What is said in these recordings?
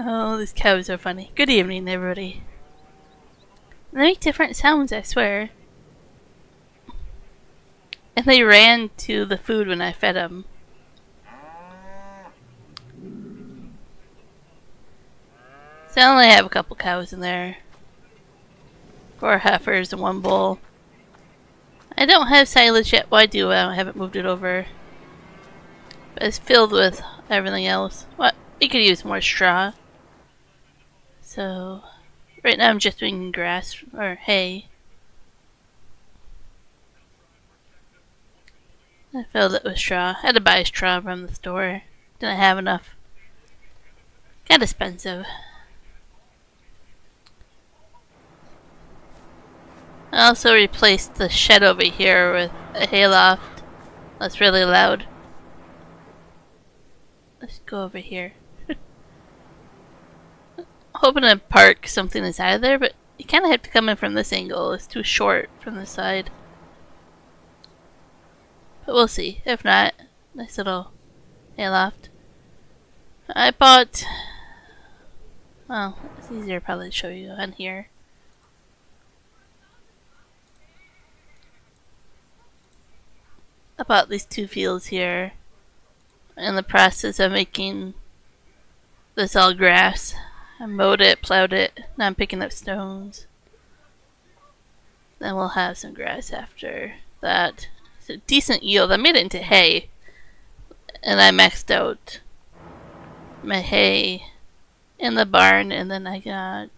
Oh, these cows are funny. Good evening, everybody. They make different sounds, I swear. And they ran to the food when I fed them. So I only have a couple cows in there. 4 heifers and 1 bull. I don't have silage yet. Well, I do. I haven't moved it over. But it's filled with everything else. What? We could use more straw. So, right now I'm just doing grass or hay. I filled it with straw. I had to buy straw from the store. Didn't have enough. Got expensive. I also replaced the shed over here with a hayloft. That's really loud. Let's go over here. Hoping to park something inside of there, but you kind of have to come in from this angle. It's too short from this side. But we'll see. If not, nice little hayloft. I bought... Well, it's easier probably to show you on here. I bought these 2 fields here. In the process of making this all grass. I mowed it, plowed it. Now I'm picking up stones. Then we'll have some grass after that. It's a decent yield. I made it into hay. And I maxed out my hay in the barn. And then I got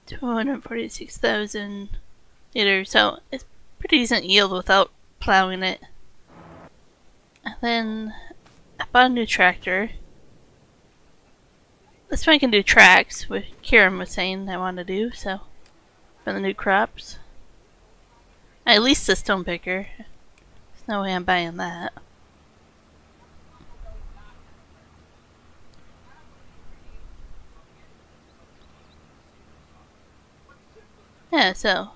246,000 liters. So it's pretty decent yield without plowing it. And then I bought a new tractor. This one can do tracks, which Kieran was saying I want to do, so for the new crops. I leased the stone picker. There's no way I'm buying that. Yeah, so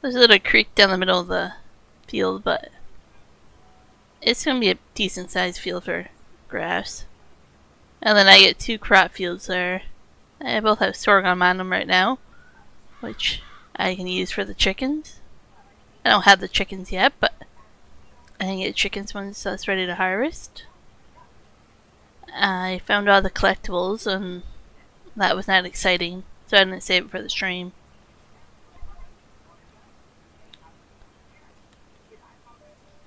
there's a little creek down the middle of the field, but it's going to be a decent sized field for grass. And then I get 2 crop fields there. I both have sorghum on them right now, which I can use for the chickens. I don't have the chickens yet, but I can get chickens once it's ready to harvest. I found all the collectibles, and that was not exciting, so I didn't save it for the stream.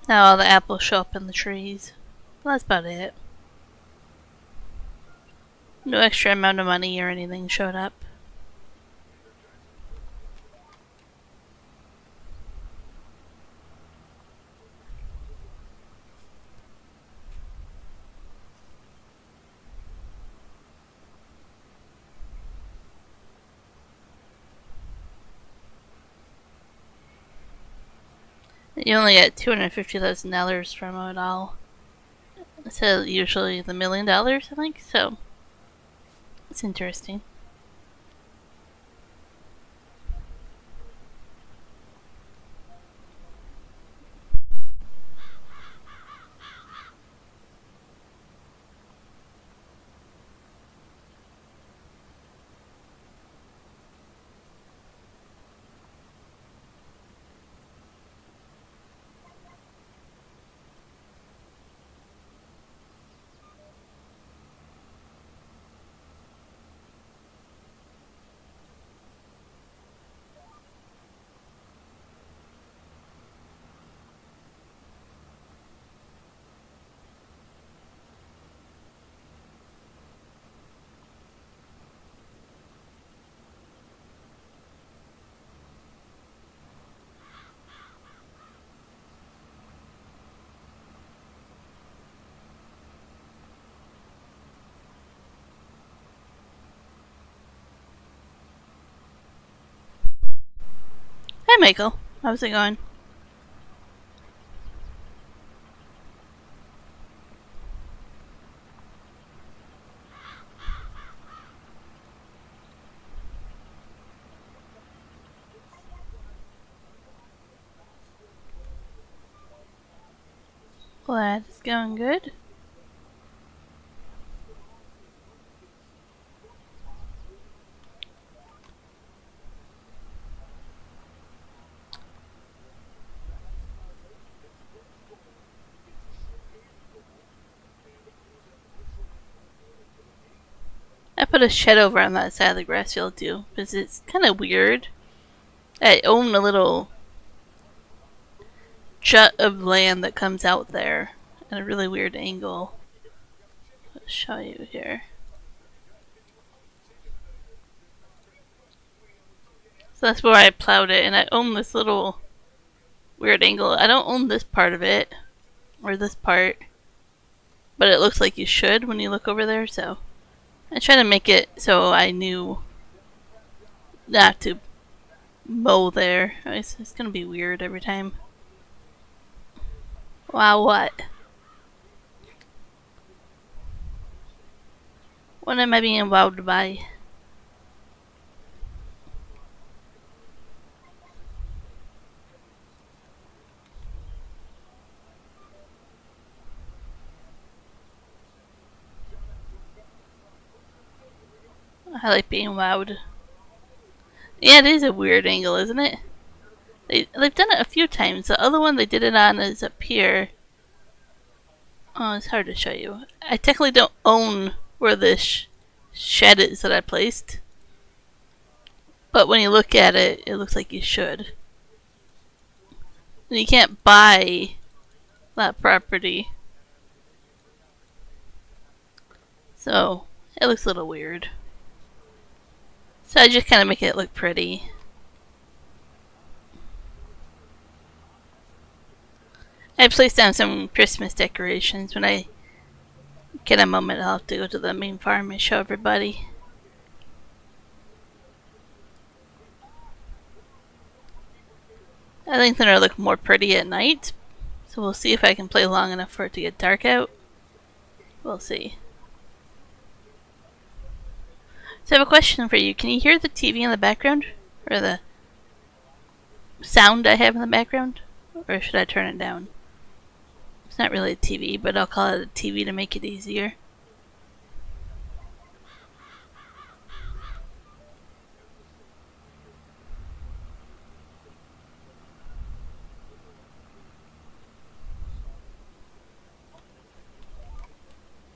Now all the apples show up in the trees. Well, that's about it. No extra amount of money or anything showed up. You only get $250,000 from it all. So usually the $1 million, I think. So it's interesting. Hi, Michael. How's it going? Glad it's going good. put a shed over on that side of the grass field too, because it's kind of weird. I own a little jut of land that comes out there at a really weird angle. I'll show you here. So that's where I plowed it, and I own this little weird angle. I don't own this part of it, or this part, but it looks like you should when you look over there, so I try to make it so I knew not to mow there. It's gonna be weird every time. Wow, what? What am I being wowed by? I like being wowed. Yeah, it is a weird angle, isn't it? They've done it a few times. The other one they did it on is up here. Oh, it's hard to show you. I technically don't own where this shed is that I placed. But when you look at it, it looks like you should. And you can't buy that property. So, it looks a little weird. So I just kind of make it look pretty. I placed down some Christmas decorations. When I get a moment, I'll have to go to the main farm and show everybody. I think they're gonna look more pretty at night. So we'll see if I can play long enough for it to get dark out. We'll see. So I have a question for you. Can you hear the TV in the background? Or the sound I have in the background? Or should I turn it down? It's not really a TV, but I'll call it a TV to make it easier.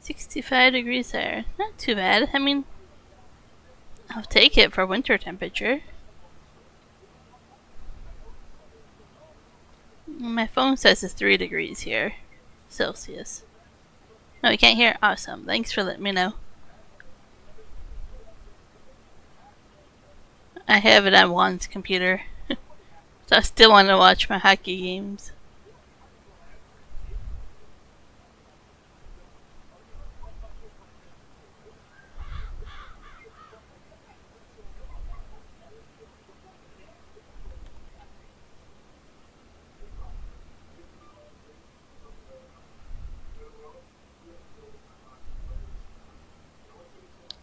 $65 there. Not too bad. I mean, I'll take it for winter temperature. My phone says it's 3 degrees here. Celsius. No, you can't hear? Awesome. Thanks for letting me know. I have it on Juan's computer. So I still want to watch my hockey games.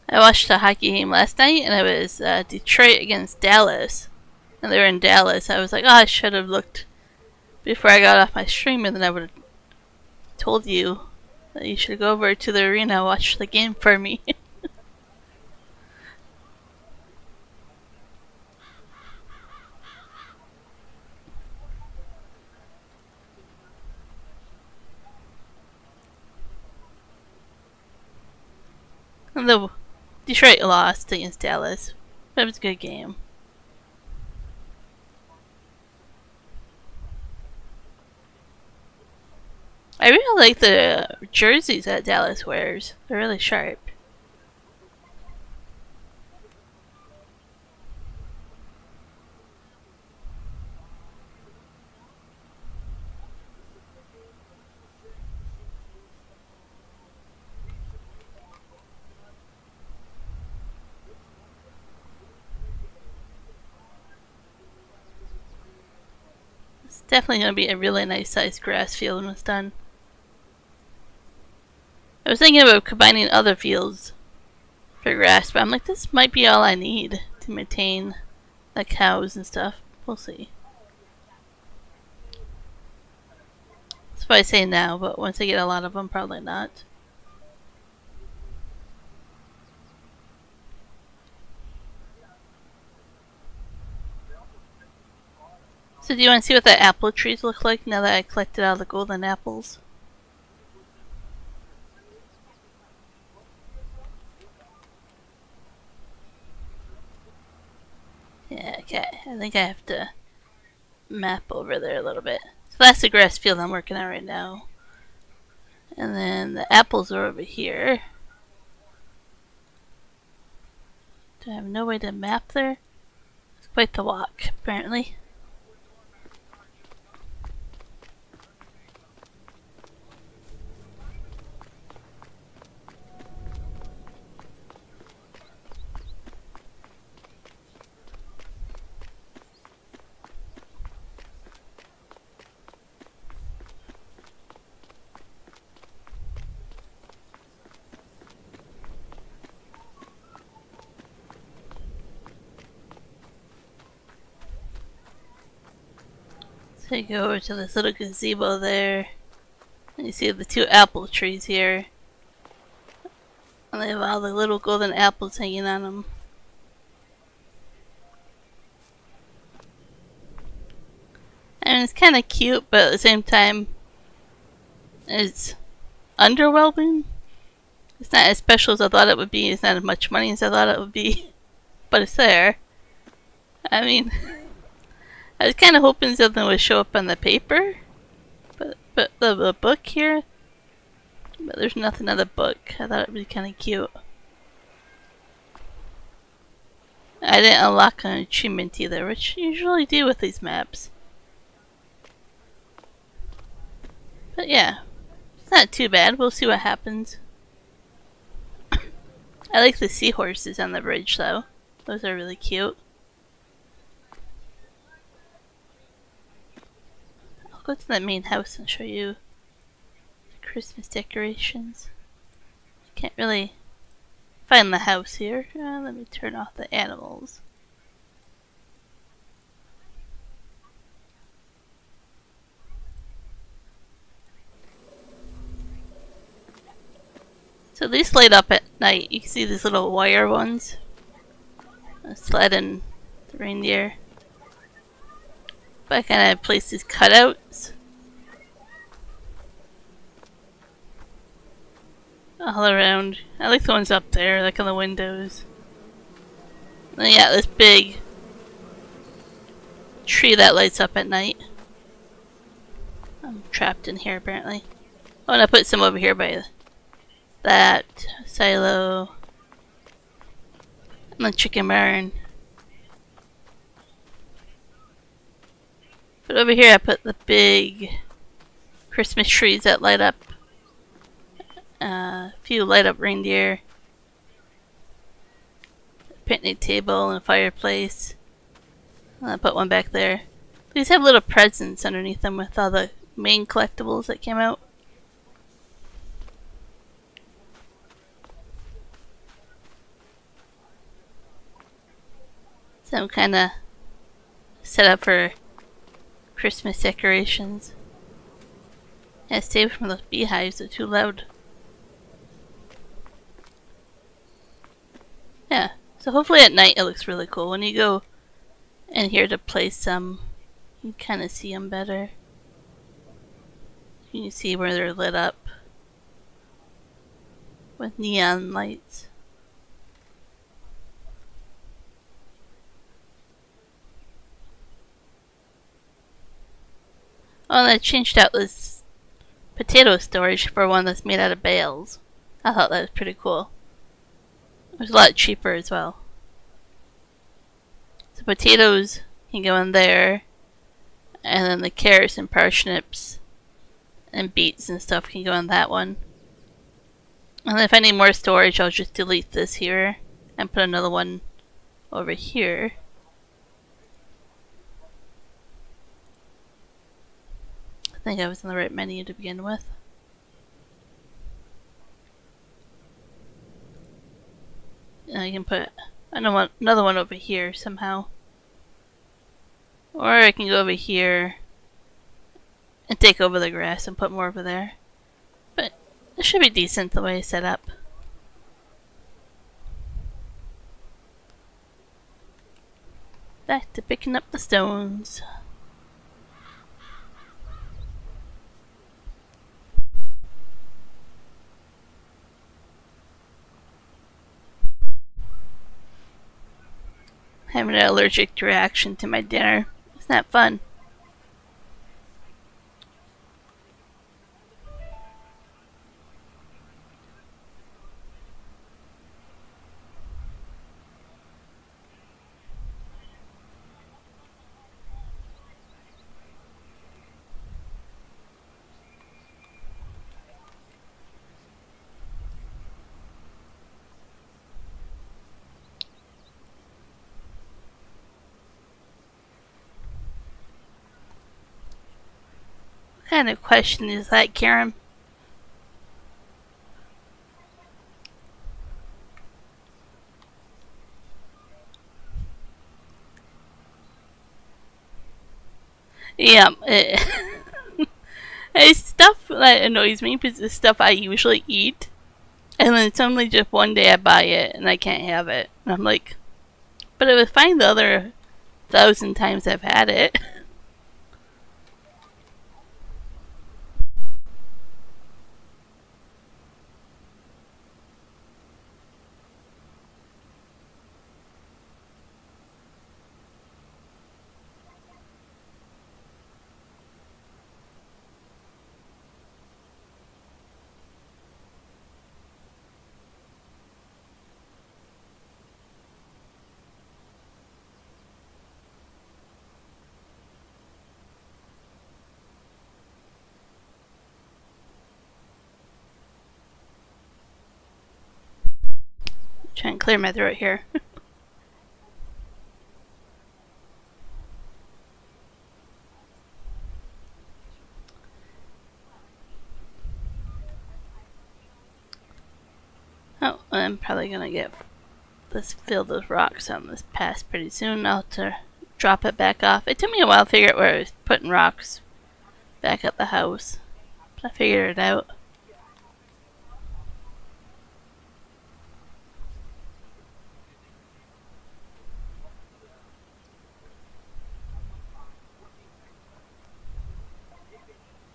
I watched a hockey game last night, and it was Detroit against Dallas. And they were in Dallas. I was like, oh, I should have looked before I got off my stream, and then I would have told you that you should go over to the arena and watch the game for me. And the Detroit lost against Dallas, but it was a good game. I really like the jerseys that Dallas wears. They're really sharp. It's definitely going to be a really nice sized grass field when it's done. I was thinking about combining other fields for grass, but I'm like, this might be all I need to maintain the cows and stuff. We'll see. That's why I say now, but once I get a lot of them, probably not. So do you want to see what the apple trees look like now that I collected all the golden apples? Okay, I think I have to map over there a little bit. So that's the grass field I'm working on right now. And then the apples are over here. Do I have no way to map there? It's quite the walk, apparently. So you go over to this little gazebo there. And you see the two apple trees here. And they have all the little golden apples hanging on them. And it's kind of cute, but at the same time, it's underwhelming. It's not as special as I thought it would be. It's not as much money as I thought it would be. But it's there. I mean, I was kind of hoping something would show up on the paper. But the book here, but there's nothing on the book. I thought it would be kind of cute. I didn't unlock an achievement either, which you usually do with these maps. But yeah, it's not too bad. We'll see what happens. I like the seahorses on the bridge though. Those are really cute. I'll go to the main house and show you the Christmas decorations. Can't really find the house here. Let me turn off the animals. So these light up at night. You can see these little wire ones. Sled and the reindeer. But I kind of place these cutouts all around. I like the ones up there, like on the windows. And then yeah, this big tree that lights up at night. I'm trapped in here apparently. Oh, and I put some over here by that silo and the chicken barn. But over here I put the big Christmas trees that light up. A few light up reindeer. Picnic table and a fireplace. And I put one back there. These have little presents underneath them with all the main collectibles that came out. So I'm kind of set up for Christmas decorations. Yeah, stay away from those beehives, they're too loud. Yeah, so hopefully at night it looks really cool. When you go in here to place some, you can kind of see them better. You can see where they're lit up with neon lights. Oh, and I changed out this potato storage for one that's made out of bales. I thought that was pretty cool. It was a lot cheaper as well. So potatoes can go in there, and then the carrots and parsnips and beets and stuff can go in that one. And if I need more storage, I'll just delete this here and put another one over here. I think I was in the right menu to begin with. And I can put another one over here somehow. Or I can go over here and take over the grass and put more over there. But it should be decent the way it's set up. Back to picking up the stones. having an allergic reaction to my dinner. It's not fun. What kind of question is that, Karen? Yeah, it's stuff that annoys me because it's stuff I usually eat. And then suddenly just one day I buy it and I can't have it. And I'm like, but it was fine the other 1,000 times I've had it. Trying to clear my throat here. Oh, I'm probably gonna get this filled with rocks on this pass pretty soon. I'll have to drop it back off. It took me a while to figure out where I was putting rocks back at the house, but I figured it out.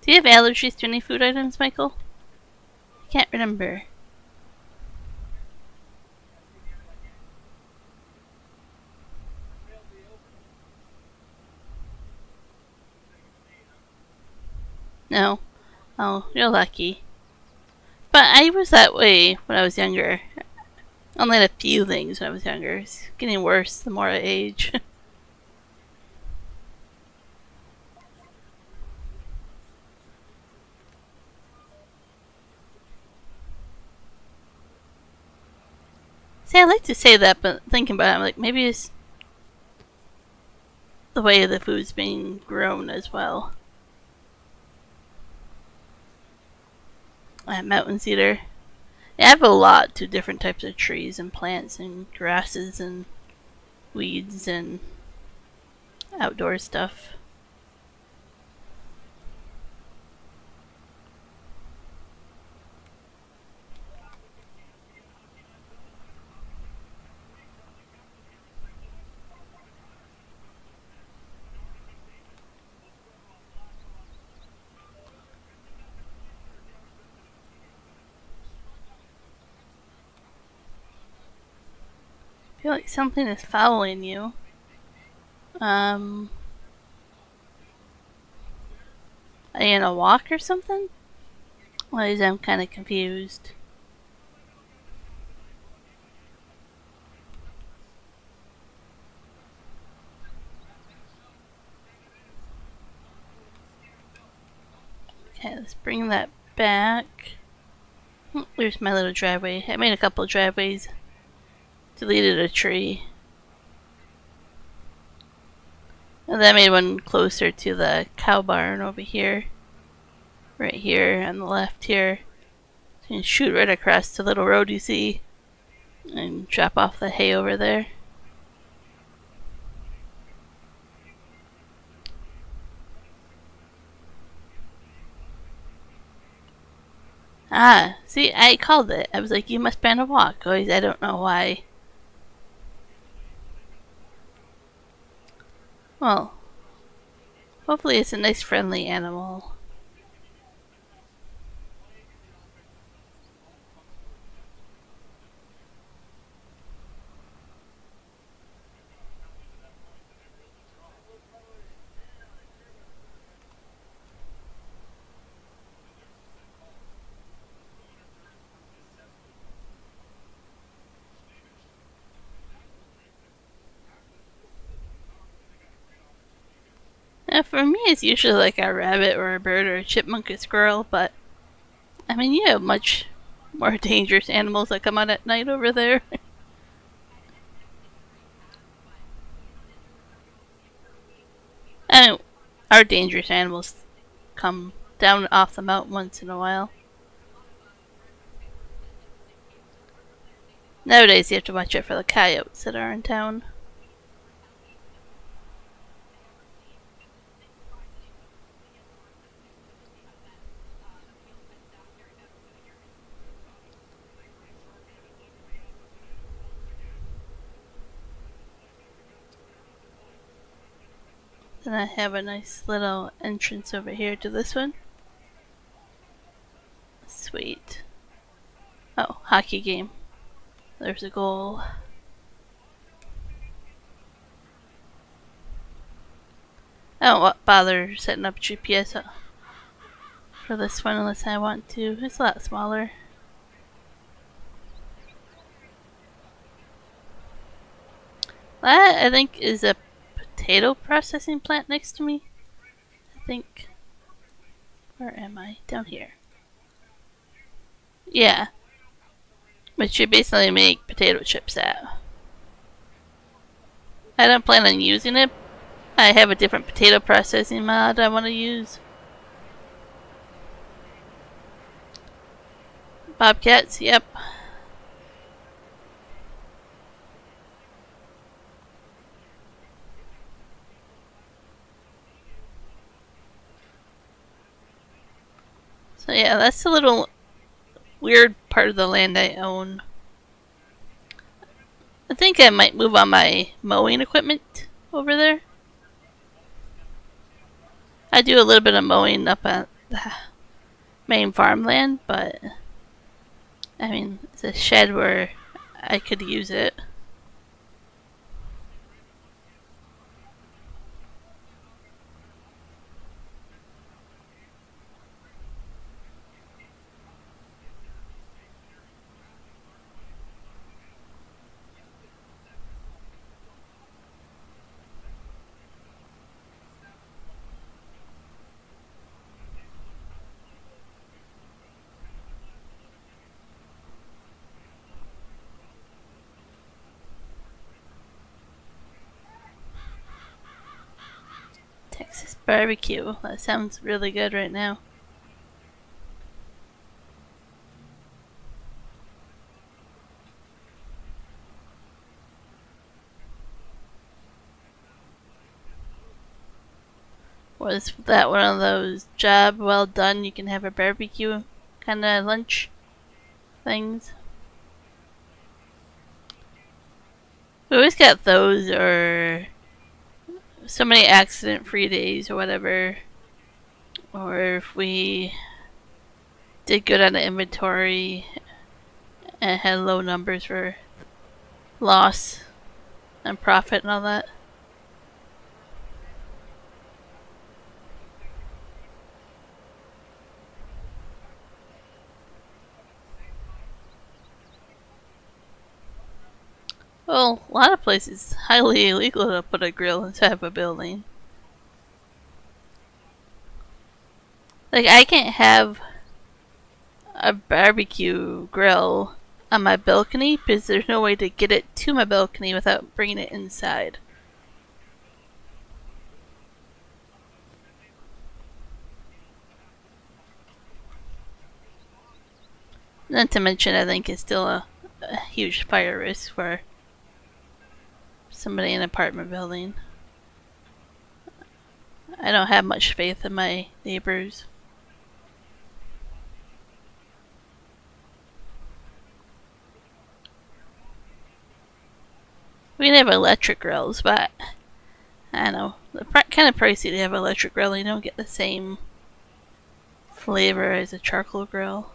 Do you have allergies to any food items, Michael? I can't remember. No. Oh, you're lucky. But I was that way when I was younger. I only had a few things when I was younger. It's getting worse the more I age. See, I like to say that, but thinking about it, I'm like, maybe it's the way the food's being grown as well. Mountain cedar. Yeah, I have a lot to different types of trees and plants and grasses and weeds and outdoor stuff. I feel like something is following you. Are you in a walk or something? Well, I'm kind of confused. Okay, let's bring that back. There's my little driveway. I made a couple of driveways. Deleted a tree. And then I made one closer to the cow barn over here. Right here on the left here. So you can shoot right across the little road you see. And drop off the hay over there. Ah, see, I called it. I was like, you must be on a walk. Always, I don't know why. Well, hopefully it's a nice friendly animal. For me, it's usually like a rabbit or a bird or a chipmunk or squirrel, but I mean, you have much more dangerous animals that come out at night over there. And our dangerous animals come down off the mountain once in a while. Nowadays, you have to watch out for the coyotes that are in town. Then I have a nice little entrance over here to this one. Sweet. Oh, hockey game. There's a goal. I don't bother setting up GPS for this one unless I want to. It's a lot smaller. That, I think, is a potato processing plant next to me. I think. Where am I? Down here. Yeah. Which you basically make potato chips at. I don't plan on using it. I have a different potato processing mod I want to use. Bobcats, yep. So yeah, that's a little weird part of the land I own. I think I might move on my mowing equipment over there. I do a little bit of mowing up at the main farmland, but I mean, it's a shed where I could use it. Texas barbecue. That sounds really good right now. Was that one of those job well done, you can have a barbecue kind of lunch things? We always got those or so many accident free days or whatever. Or if we did good on the inventory and had low numbers for loss and profit and all that. Well, a lot of places highly illegal to put a grill inside of a building. Like I can't have a barbecue grill on my balcony because there's no way to get it to my balcony without bringing it inside. Not to mention, I think it's still a huge fire risk for somebody in an apartment building. I don't have much faith in my neighbors. We can have electric grills, but I don't know. They're kind of pricey to have an electric grill. You don't get the same flavor as a charcoal grill.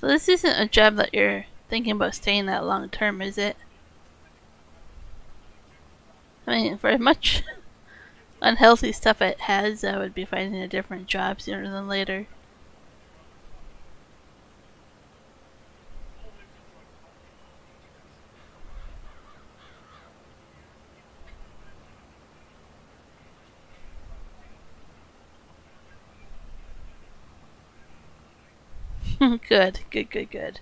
So this isn't a job that you're thinking about staying that long term, is it? I mean, for as much unhealthy stuff it has, I would be finding a different job sooner than later. Good, good, good, good.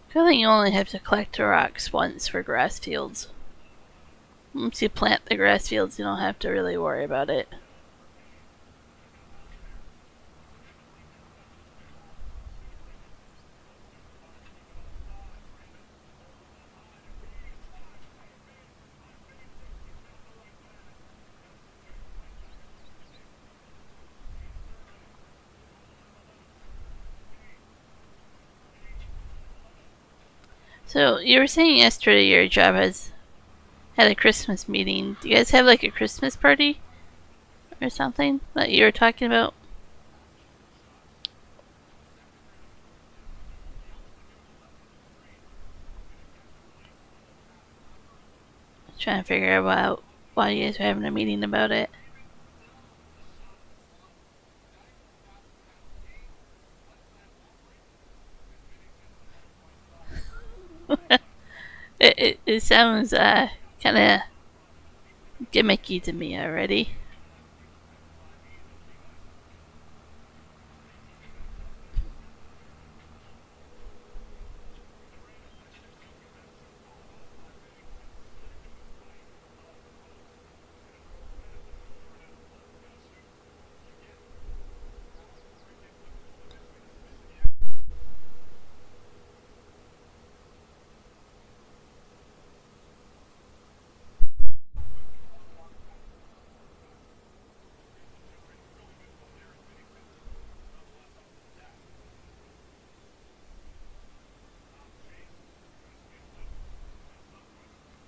I feel like you only have to collect the rocks once for grass fields. Once you plant the grass fields, you don't have to really worry about it. So you were saying yesterday your job has had a Christmas meeting. Do you guys have like a Christmas party or something that you were talking about? Trying to figure out why you guys are having a meeting about it. It sounds kind of gimmicky to me already.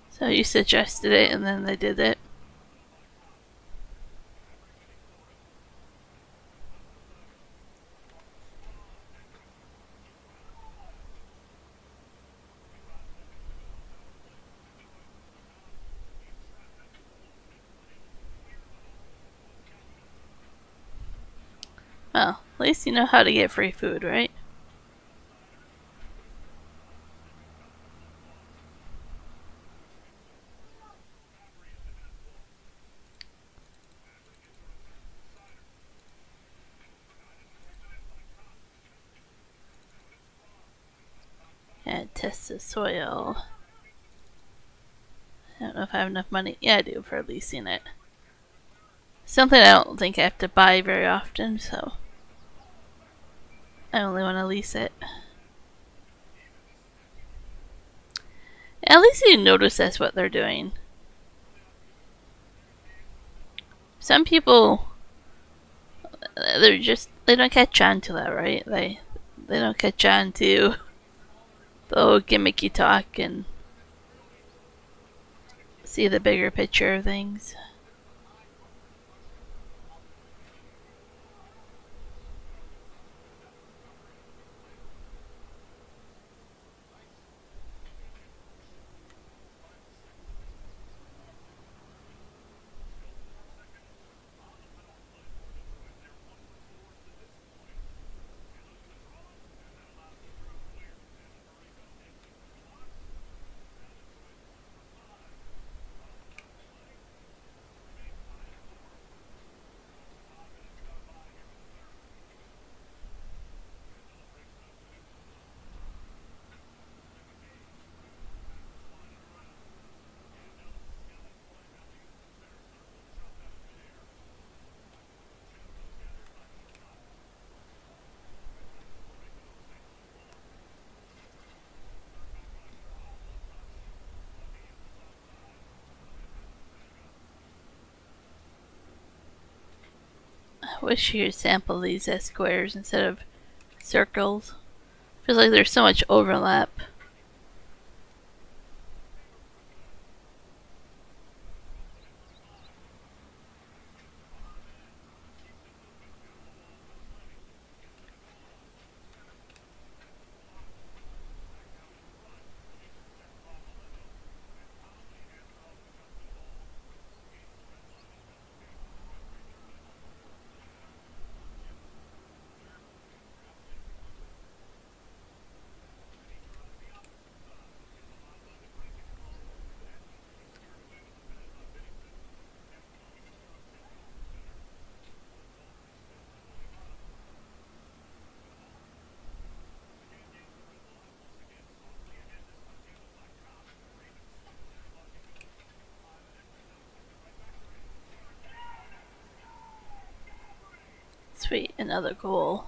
So you suggested it and then they did it. Well, at least you know how to get free food, right? Yeah, test the soil. I don't know if I have enough money. Yeah, I do for leasing it. Something I don't think I have to buy very often, so I only want to lease it. At least you notice that's what they're doing. Some people, they don't catch on to that, right? They don't catch on to the whole gimmicky talk and see the bigger picture of things. Wish you'd sample these as squares instead of circles. Feels like there's so much overlap. Sweet, another goal.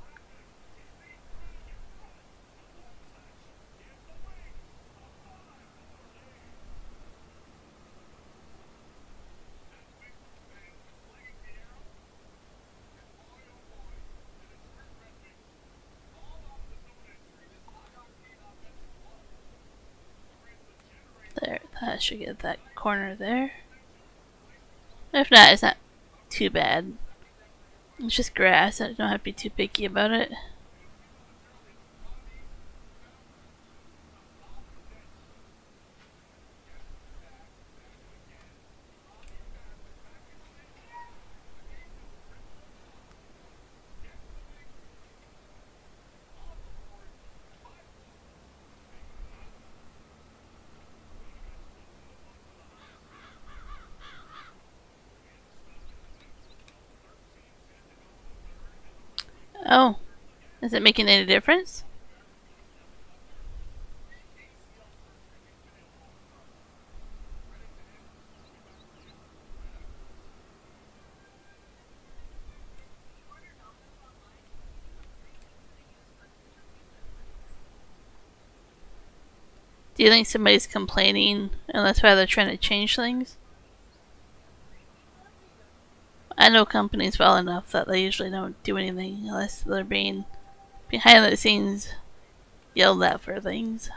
There, that should get that corner there. If not, it's not too bad. It's just grass, I don't have to be too picky about it. Oh, is it making any difference? Do you think somebody's complaining and that's why they're trying to change things? I know companies well enough that they usually don't do anything unless they're being behind the scenes yelled at for things.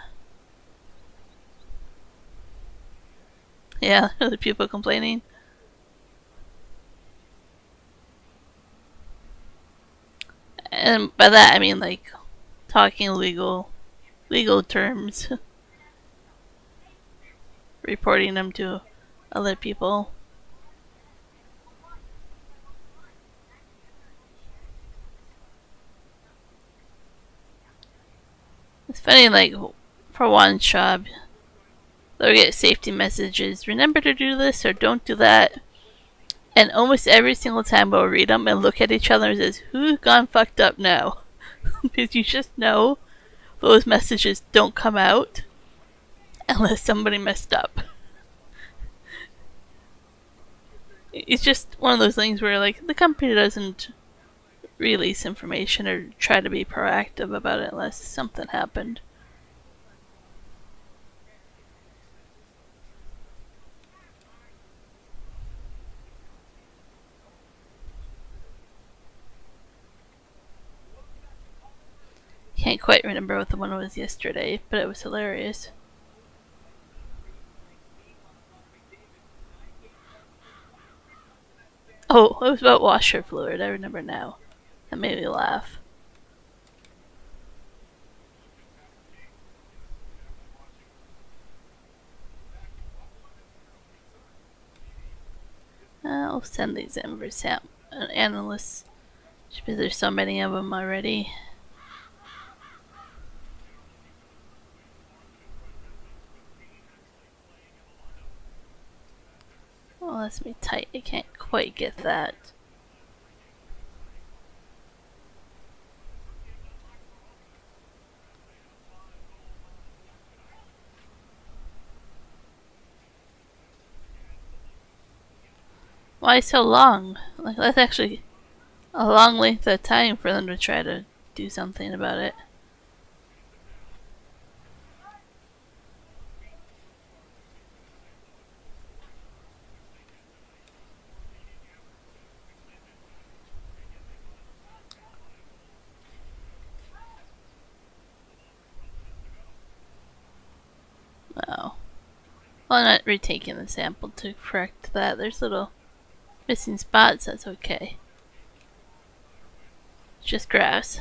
Yeah, other people complaining. And by that I mean like talking legal terms, reporting them to other people. It's funny, like for one job, they'll get safety messages. Remember to do this or don't do that. And almost every single time we'll read them and look at each other and says, "Who's gone fucked up now?" Because you just know those messages don't come out unless somebody messed up. It's just one of those things where like the company doesn't release information or try to be proactive about it unless something happened. Can't quite remember what the one was yesterday, but it was hilarious. Oh, it was about washer fluid, I remember now. That made me laugh. I'll send these in for analysts. Because there's so many of them already. Well, that's me tight. I can't quite get that. Why so long? Like, that's actually a long length of time for them to try to do something about it. Well, I'm not retaking the sample to correct that. There's little missing spots, that's okay. It's just grass.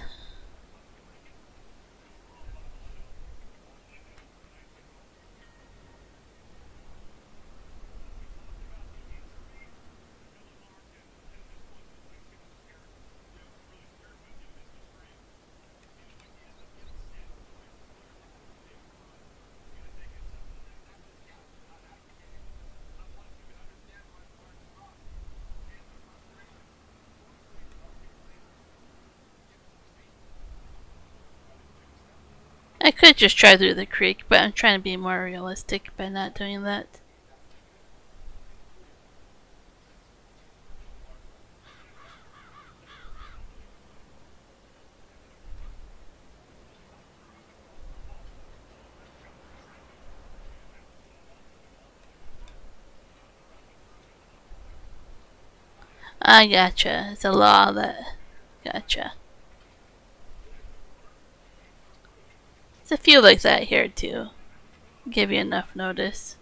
I could just try through the creek, but I'm trying to be more realistic by not doing that. I gotcha. It's a law that. Gotcha. There's a few like that here too. Give you enough notice.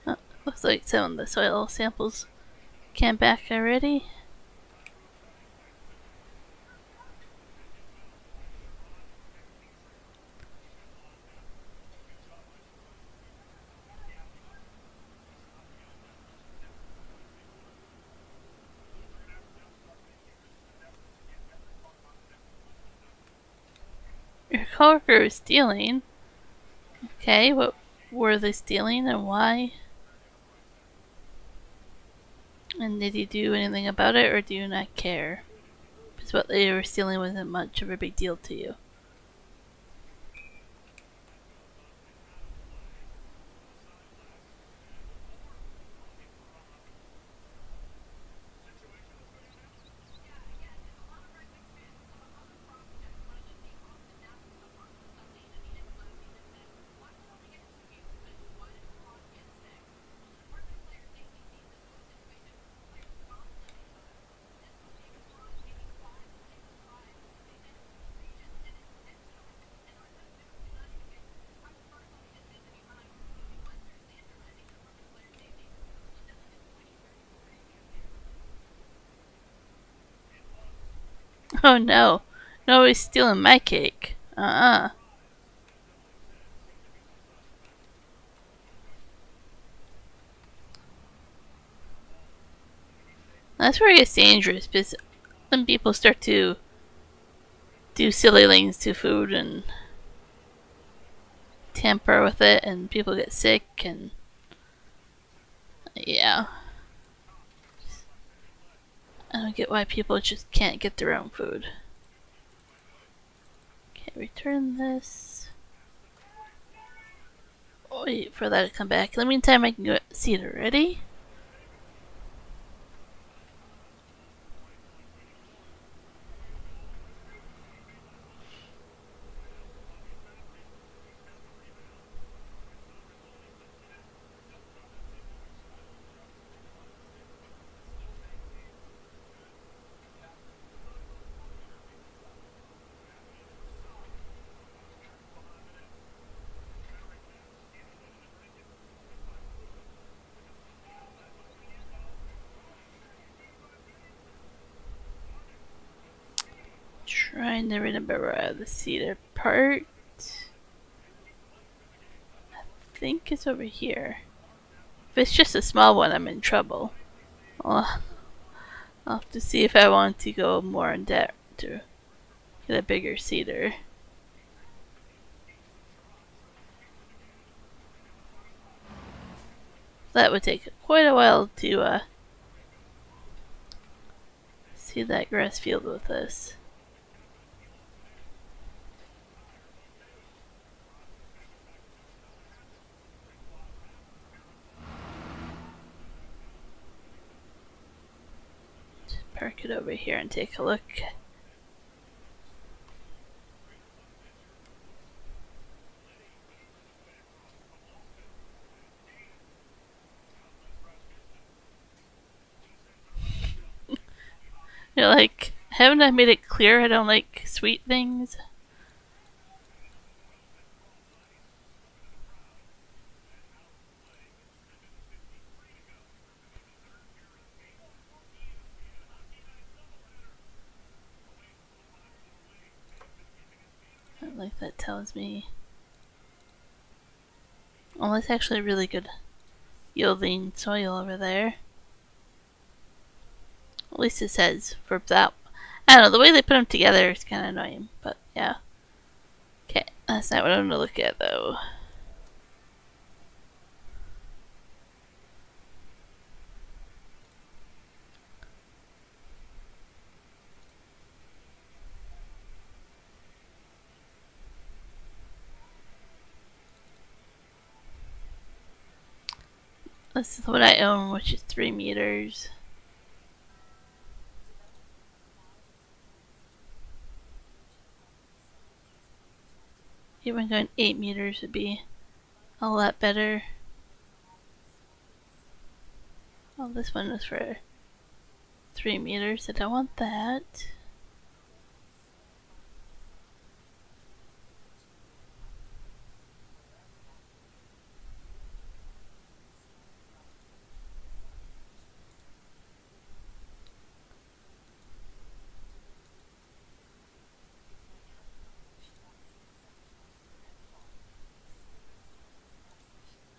Oh, looks like some of the soil samples came back already. Your coworker was stealing. Okay, what were they stealing and why? And did you do anything about it, or do you not care? Because what they were stealing wasn't much of a big deal to you. Oh no, nobody's stealing my cake. That's where it gets dangerous because then people start to do silly things to food and tamper with it, and people get sick, and yeah. I don't get why people just can't get their own food. Okay, return this. Wait for that to come back. In the meantime, I can go see it already. Trying to remember where the cedar part. I think it's over here. If it's just a small one, I'm in trouble. I'll have to see if I want to go more in depth to get a bigger cedar. That would take quite a while to see that grass field with this. park it over here and take a look. You're like, haven't I made it clear I don't like sweet things? I don't like that tells me. Oh, that's actually really good yielding soil over there. At least it says for that. I don't know, the way they put them together is kind of annoying, but yeah. Okay, that's not what I'm gonna look at though. This is what I own, which is 3 meters. Even going 8 meters would be a lot better. Oh, this one is for 3 meters. I don't want that.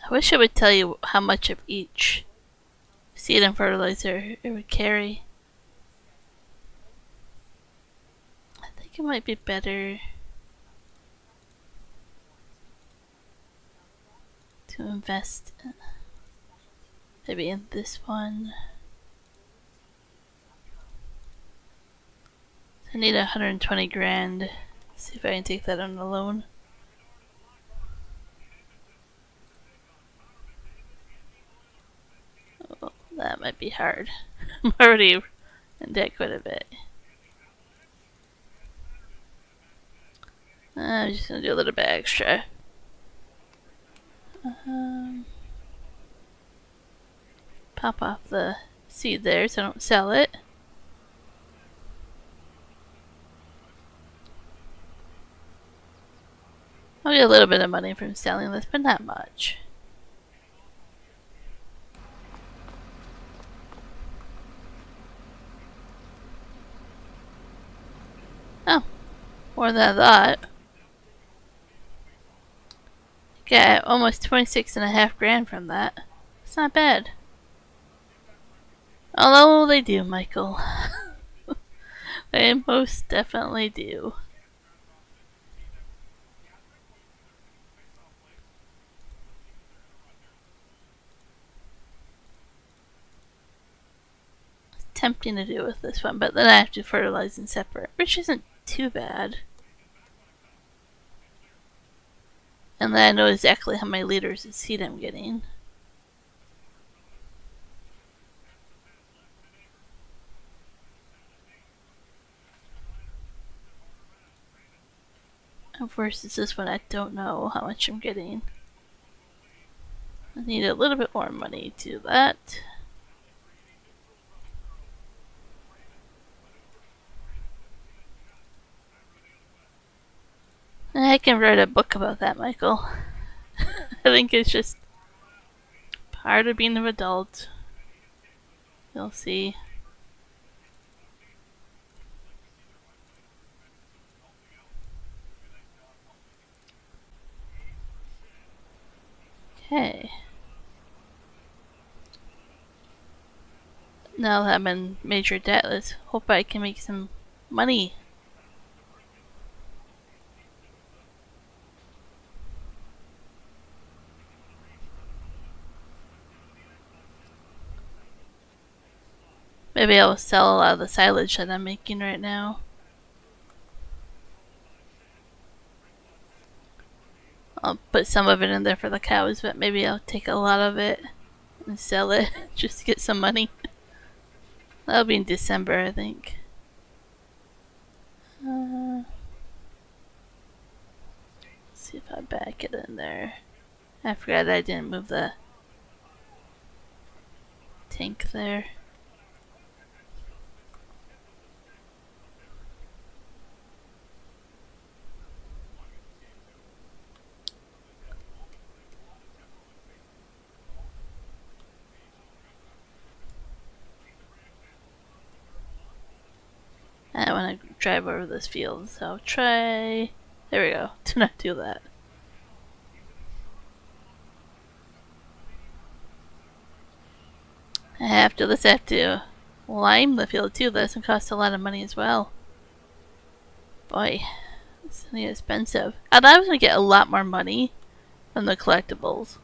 I wish it would tell you how much of each seed and fertilizer it would carry. I think it might be better to invest maybe in this one. I need 120 grand. See if I can take that on a loan. Oh, that might be hard. I'm already in debt quite a bit. I'm just gonna do a little bit extra. Pop off the seed there so I don't sell it. I'll get a little bit of money from selling this, but not much. Oh, more than I thought. Got almost 26.5 grand from that. It's not bad. Although they do, Michael. They most definitely do. It's tempting to do with this one, but then I have to fertilize and separate, which isn't too bad. And then I know exactly how many liters of seed I'm getting. Versus this one, I don't know how much I'm getting. I need a little bit more money to do that. I can write a book about that, Michael. I think it's just part of being an adult. You'll see. Okay. Now that I'm in major debt, let's hope I can make some money. Maybe I'll sell a lot of the silage that I'm making right now. I'll put some of it in there for the cows, but maybe I'll take a lot of it and sell it just to get some money. That'll be in December, I think. Let's see if I back it in there. I forgot I didn't move the tank there. I want to drive over this field, so I'll try. There we go. Do not do that. After this, I have to lime the field too. That's gonna cost a lot of money as well. Boy, it's really expensive. I thought I was gonna get a lot more money from the collectibles.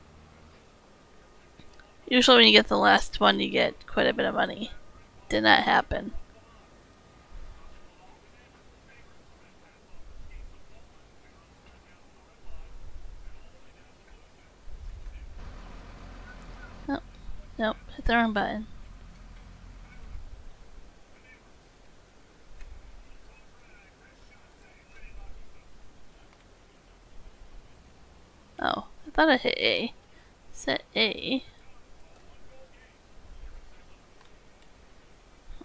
Usually, when you get the last one, you get quite a bit of money. Did not happen. Oh, nope, hit the wrong button. Oh, I thought I hit A. Set A.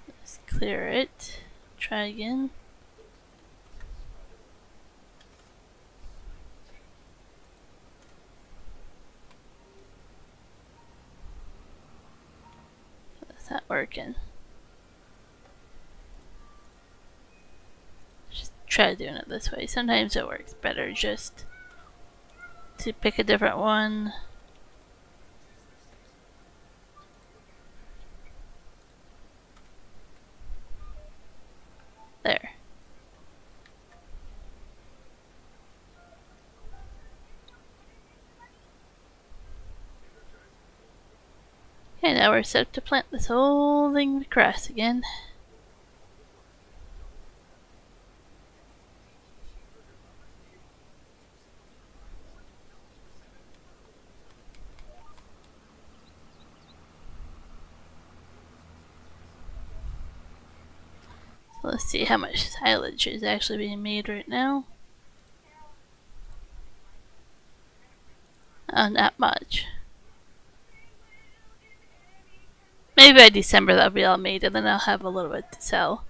Let's clear it. Try again. It's not working. Just try doing it this way. Sometimes it works better just to pick a different one. There. Okay, now we're set up to plant this whole thing with grass again. So let's see how much silage is actually being made right now. Oh, not much. Maybe by December that'll be all made, and then I'll have a little bit to sell.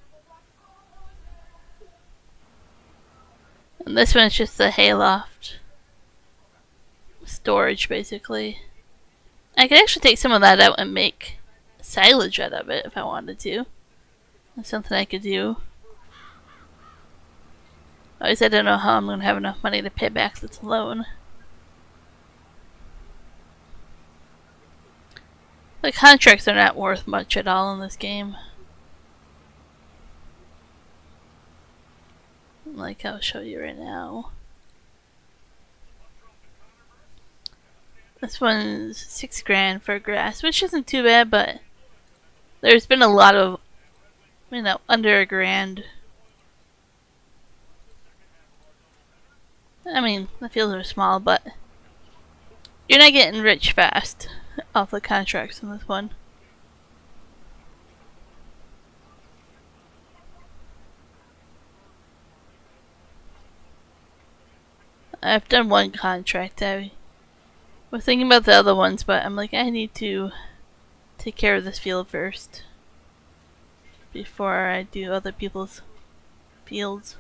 And this one's just a hayloft storage, basically. I could actually take some of that out and make silage out of it if I wanted to. That's something I could do. Always, I don't know how I'm going to have enough money to pay back this loan. The contracts are not worth much at all in this game. Like I'll show you right now. This one's $6,000 for grass, which isn't too bad, but there's been a lot of, under $1,000. I mean, the fields are small, but you're not getting rich fast off the contracts in this one. I've done one contract. I was thinking about the other ones, but I'm like, I need to take care of this field first before I do other people's fields.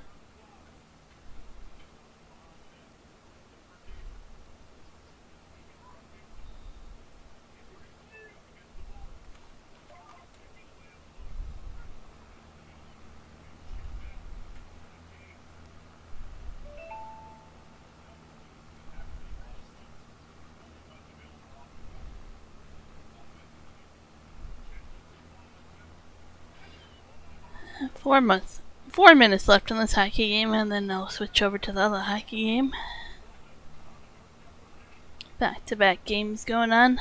Four minutes left in this hockey game, and then I'll switch over to the other hockey game. Back-to-back games going on.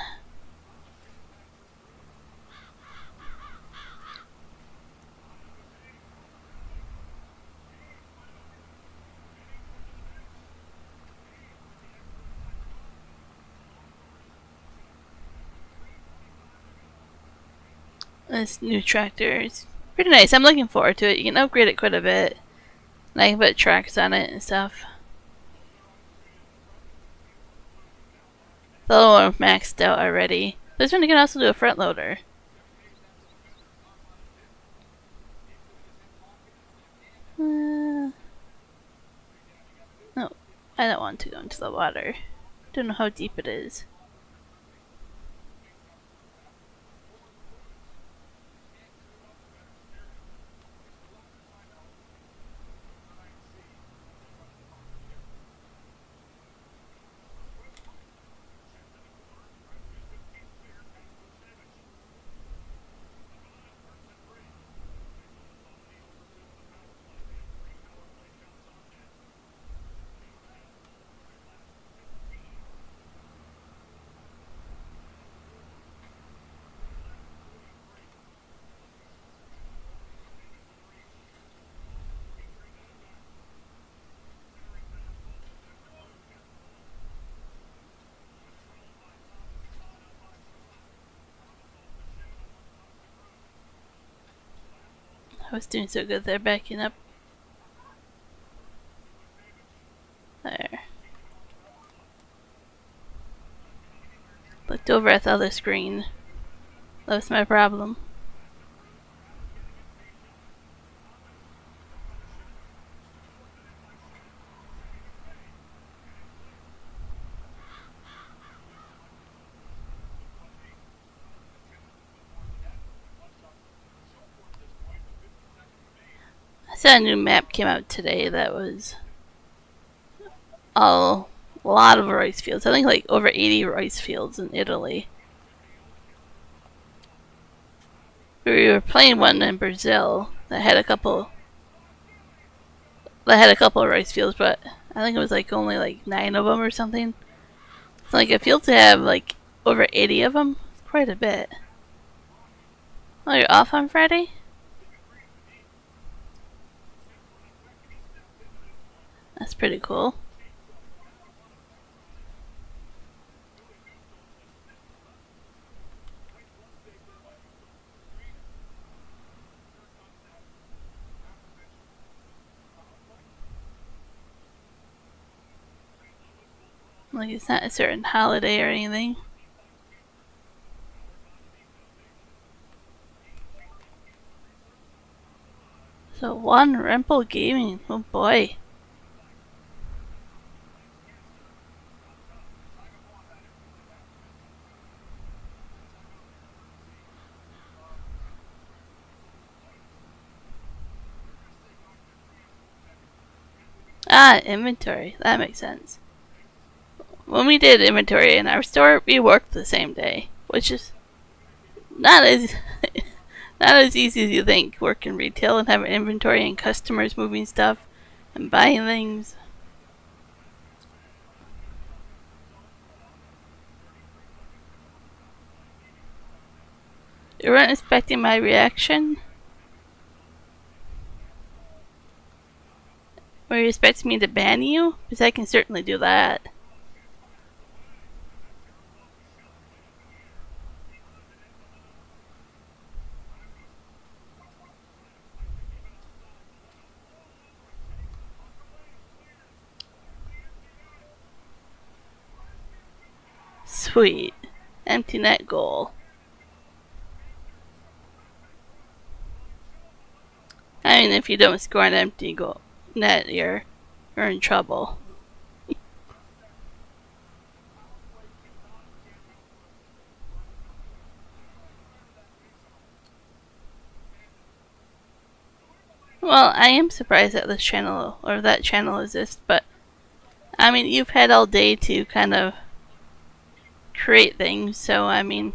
This new tractor is pretty nice. I'm looking forward to it. You can upgrade it quite a bit. And I can put tracks on it and stuff. The other one maxed out already. This one you can also do a front loader. No, I don't want to go into the water. Don't know how deep it is. I was doing so good there, backing up. There. Looked over at the other screen. That was my problem. I saw a new map came out today that was a lot of rice fields. I think like over 80 rice fields in Italy. We were playing one in Brazil that had a couple of rice fields, but I think it was like only like 9 of them or something. So like a field to have like over 80 of them, it's quite a bit. Oh, you're off on Friday? That's pretty cool. Like it's not a certain holiday or anything. So one Rempel Gaming, oh boy. Ah, inventory. That makes sense. When we did inventory in our store, we worked the same day, which is not as not as easy as you think. Working retail and having inventory and customers moving stuff and buying things. You weren't expecting my reaction? Were you expecting me to ban you? Because I can certainly do that. Sweet. Empty net goal. I mean, if you don't score an empty goal net, you're in trouble. Well, I am surprised that this channel or that channel exists, but I mean, you've had all day to kind of create things, so I mean,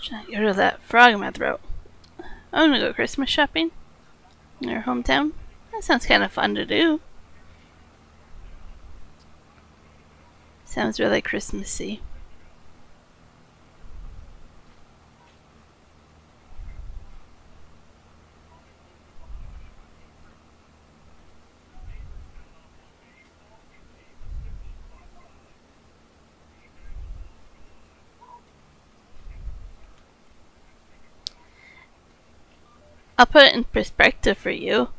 Trying to get rid of that frog in my throat. I'm gonna go Christmas shopping in your hometown. That sounds kind of fun to do. Sounds really Christmassy. I'll put it in perspective for you.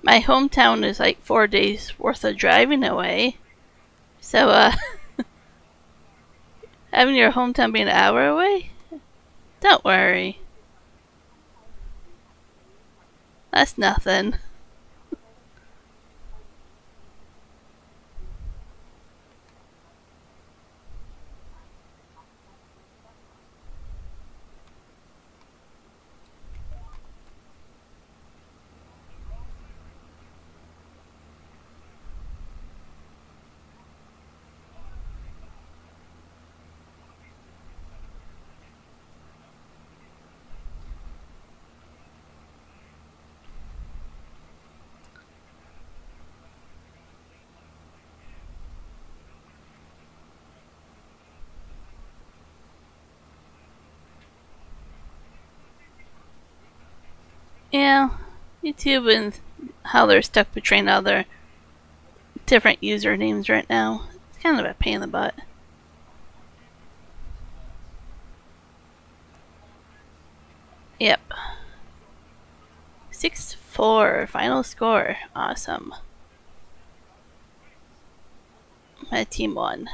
My hometown is like 4 days worth of driving away. So, having your hometown be an hour away? Don't worry. That's nothing. Yeah, YouTube and how they're stuck between other different usernames right now. It's kind of a pain in the butt. Yep. 6-4, final score. Awesome. My team won.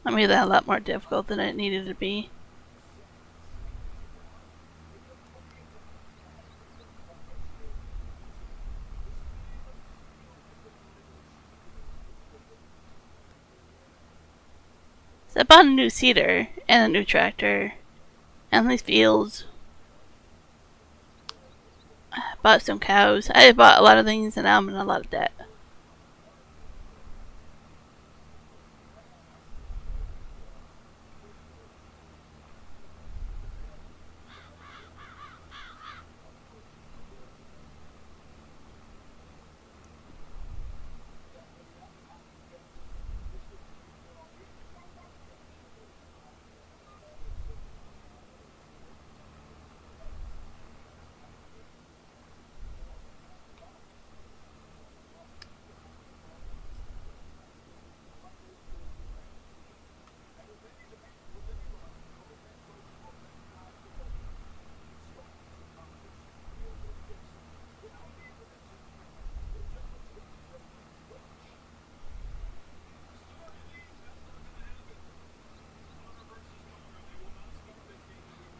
I made that a lot more difficult than it needed to be. So I bought a new seeder and a new tractor and these fields. I bought some cows. I bought a lot of things and now I'm in a lot of debt.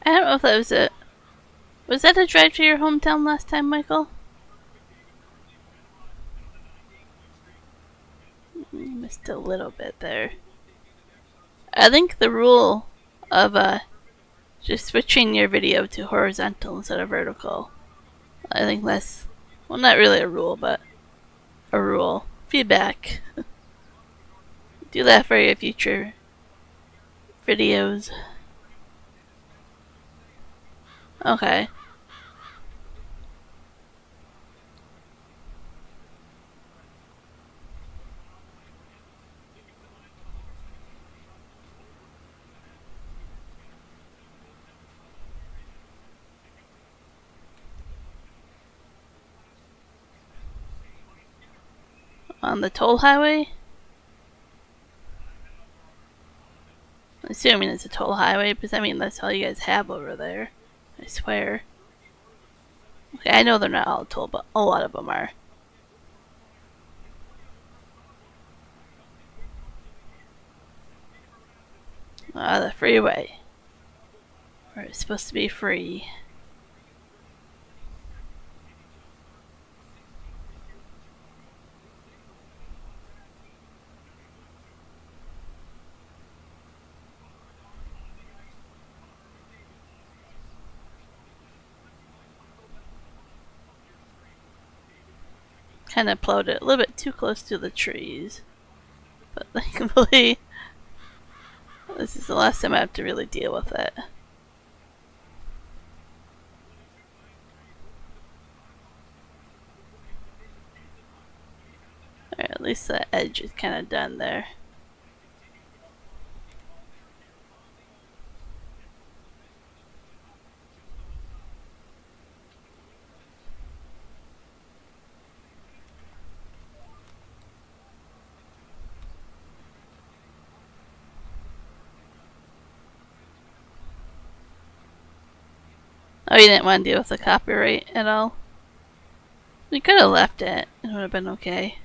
I don't know if that was it. Was that a drive to your hometown last time, Michael? You missed a little bit there. I think the rule of just switching your video to horizontal instead of vertical. I think that's, well, not really a rule, but a rule. Feedback. Do that for your future videos. Okay. On the toll highway? Assuming it's a toll highway, because I mean that's all you guys have over there. I swear. Okay, I know they're not all toll, but a lot of them are. Ah, the freeway. Where it's supposed to be free. Kind of plowed it a little bit too close to the trees. But thankfully, this is the last time I have to really deal with it. Alright, at least the edge is kind of done there. Oh, you didn't want to deal with the copyright at all? You could have left it. It would have been okay.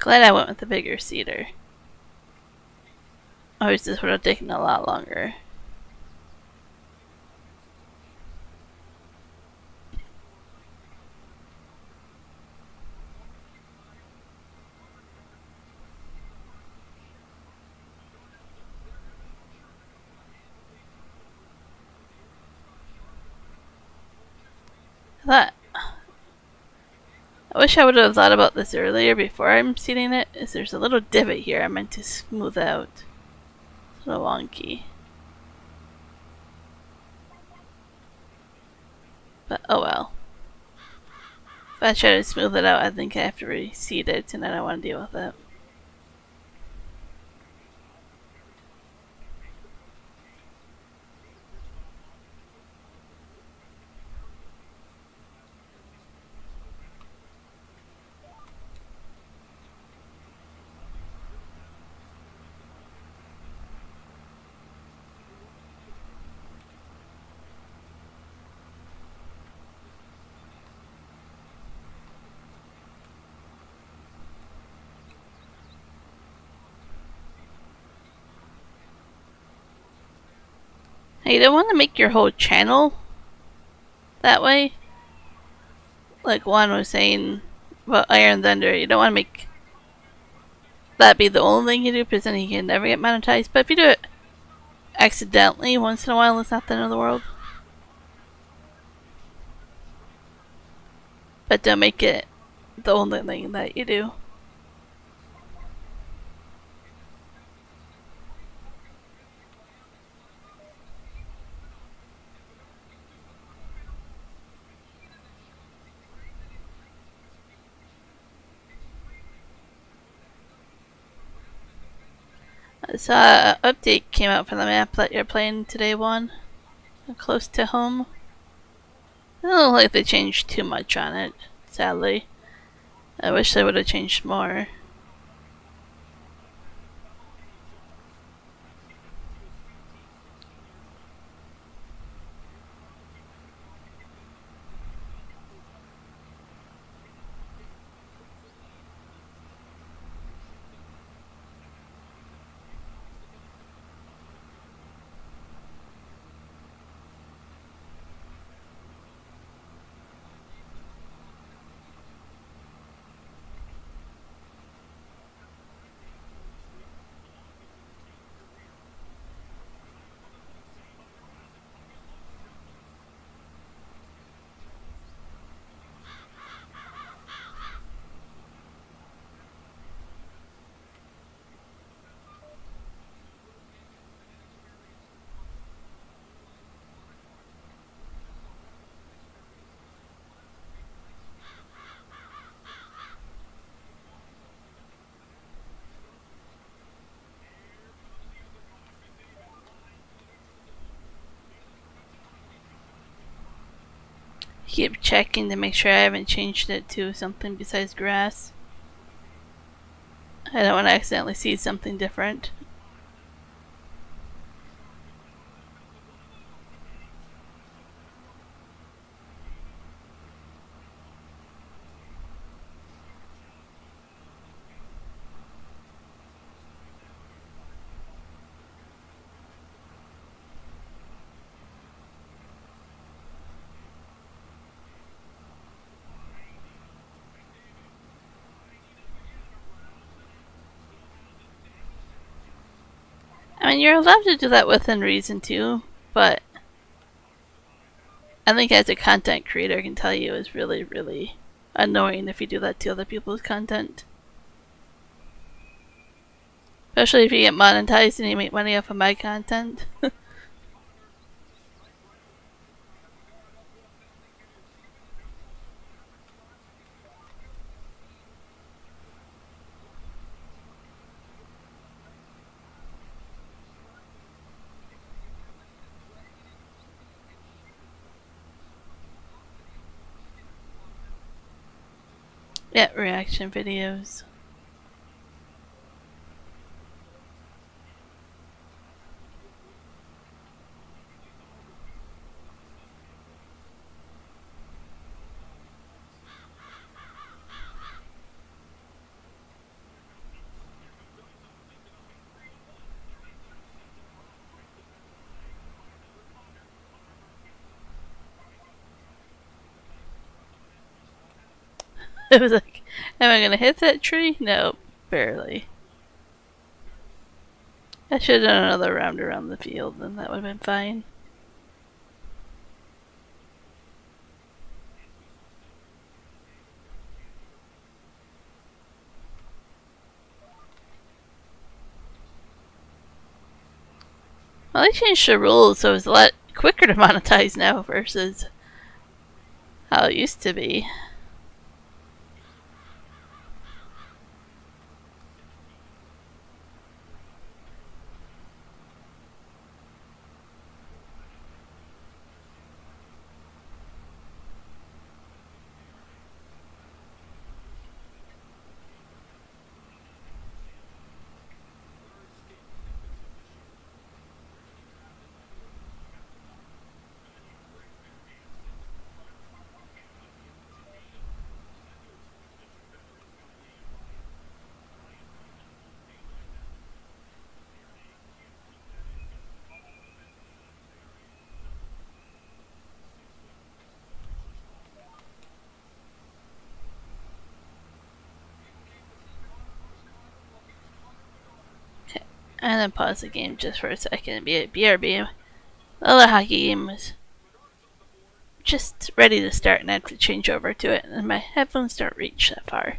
Glad I went with the bigger cedar. Otherwise, this would have taken a lot longer. I wish I would have thought about this earlier before I'm seeding it. Is there's a little divot here I meant to smooth out. It's a little wonky. But oh well. If I try to smooth it out, I think I have to reseed it, and I don't want to deal with it. Hey, you don't want to make your whole channel that way? Like Juan was saying about Iron Thunder, you don't want to make that be the only thing you do because then you can never get monetized. But if you do it accidentally once in a while, it's not the end of the world. But don't make it the only thing that you do. I saw an update came out for the map that you're playing today, Juan. Close to home. It doesn't look like they changed too much on it, sadly. I wish they would have changed more. keep checking to make sure I haven't changed it to something besides grass. I don't want to accidentally see something different. I mean, you're allowed to do that within reason too, but I think as a content creator I can tell you it's really, really annoying if you do that to other people's content. Especially if you get monetized and you make money off of my content. Yeah, reaction videos. It was like, am I gonna hit that tree? No, barely. I should have done another round around the field, and that would have been fine. Well, they changed the rules, so it's a lot quicker to monetize now versus how it used to be. Okay, and then pause the game just for a second. BRB. The other hockey game was just ready to start, and I had to change over to it, and my headphones don't reach that far.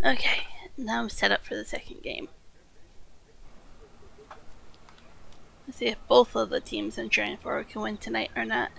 Okay, now I'm set up for the second game. Let's see if both of the teams in Giant 4 can win tonight or not.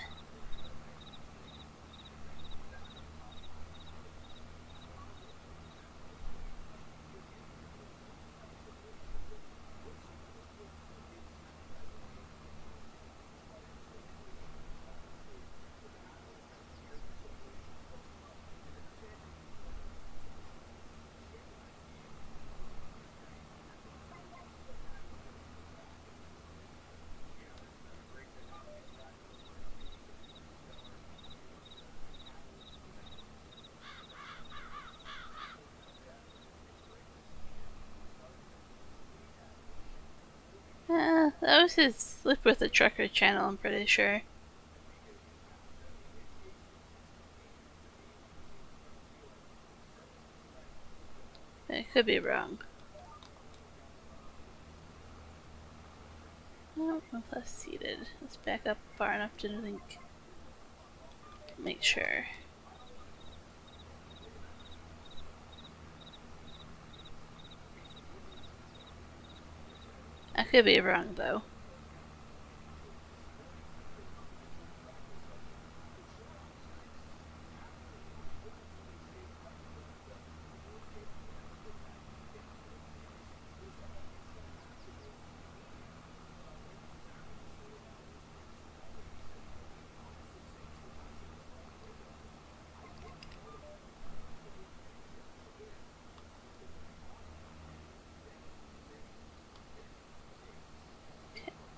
That was his Slip with a Trucker channel, I'm pretty sure. could be wrong. No, less seated. Let's back up far enough to think. Make sure. I could be wrong though.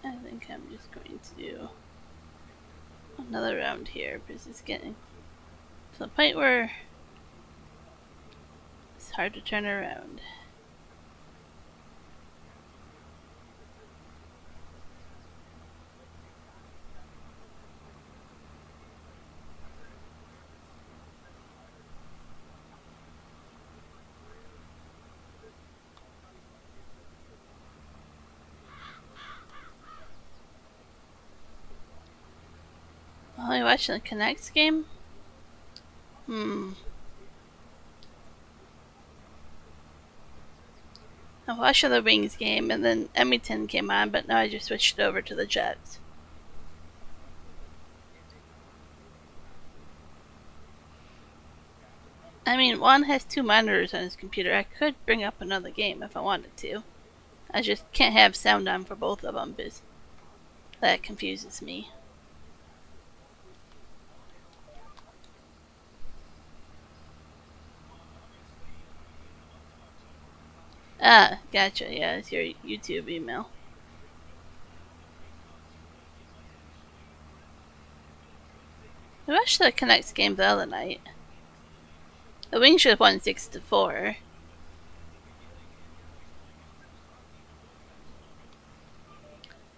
I think I'm just going to do another round here because it's getting to the point where it's hard to turn around. Are you watching the Connects game? I watched the Wings game and then Edmonton came on, but now I just switched over to the Jets. I mean, Juan has 2 monitors on his computer. I could bring up another game if I wanted to. I just can't have sound on for both of them because that confuses me. Ah, gotcha. Yeah, it's your YouTube email. I watched the Connects game the other night. The Wings should have won 6-4.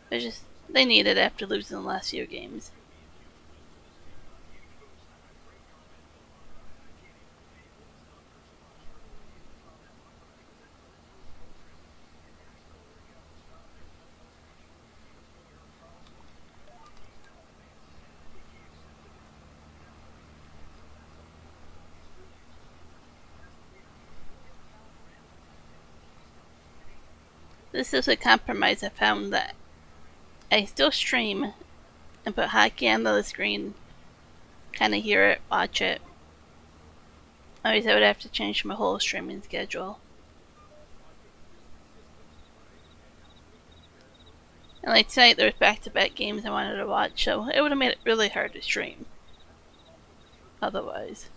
They needed after losing the last few games. This is a compromise I found that I still stream and put hockey on the screen, kind of hear it, watch it. Otherwise, I would have to change my whole streaming schedule. And like tonight, there was back-to-back games I wanted to watch, so it would have made it really hard to stream. Otherwise.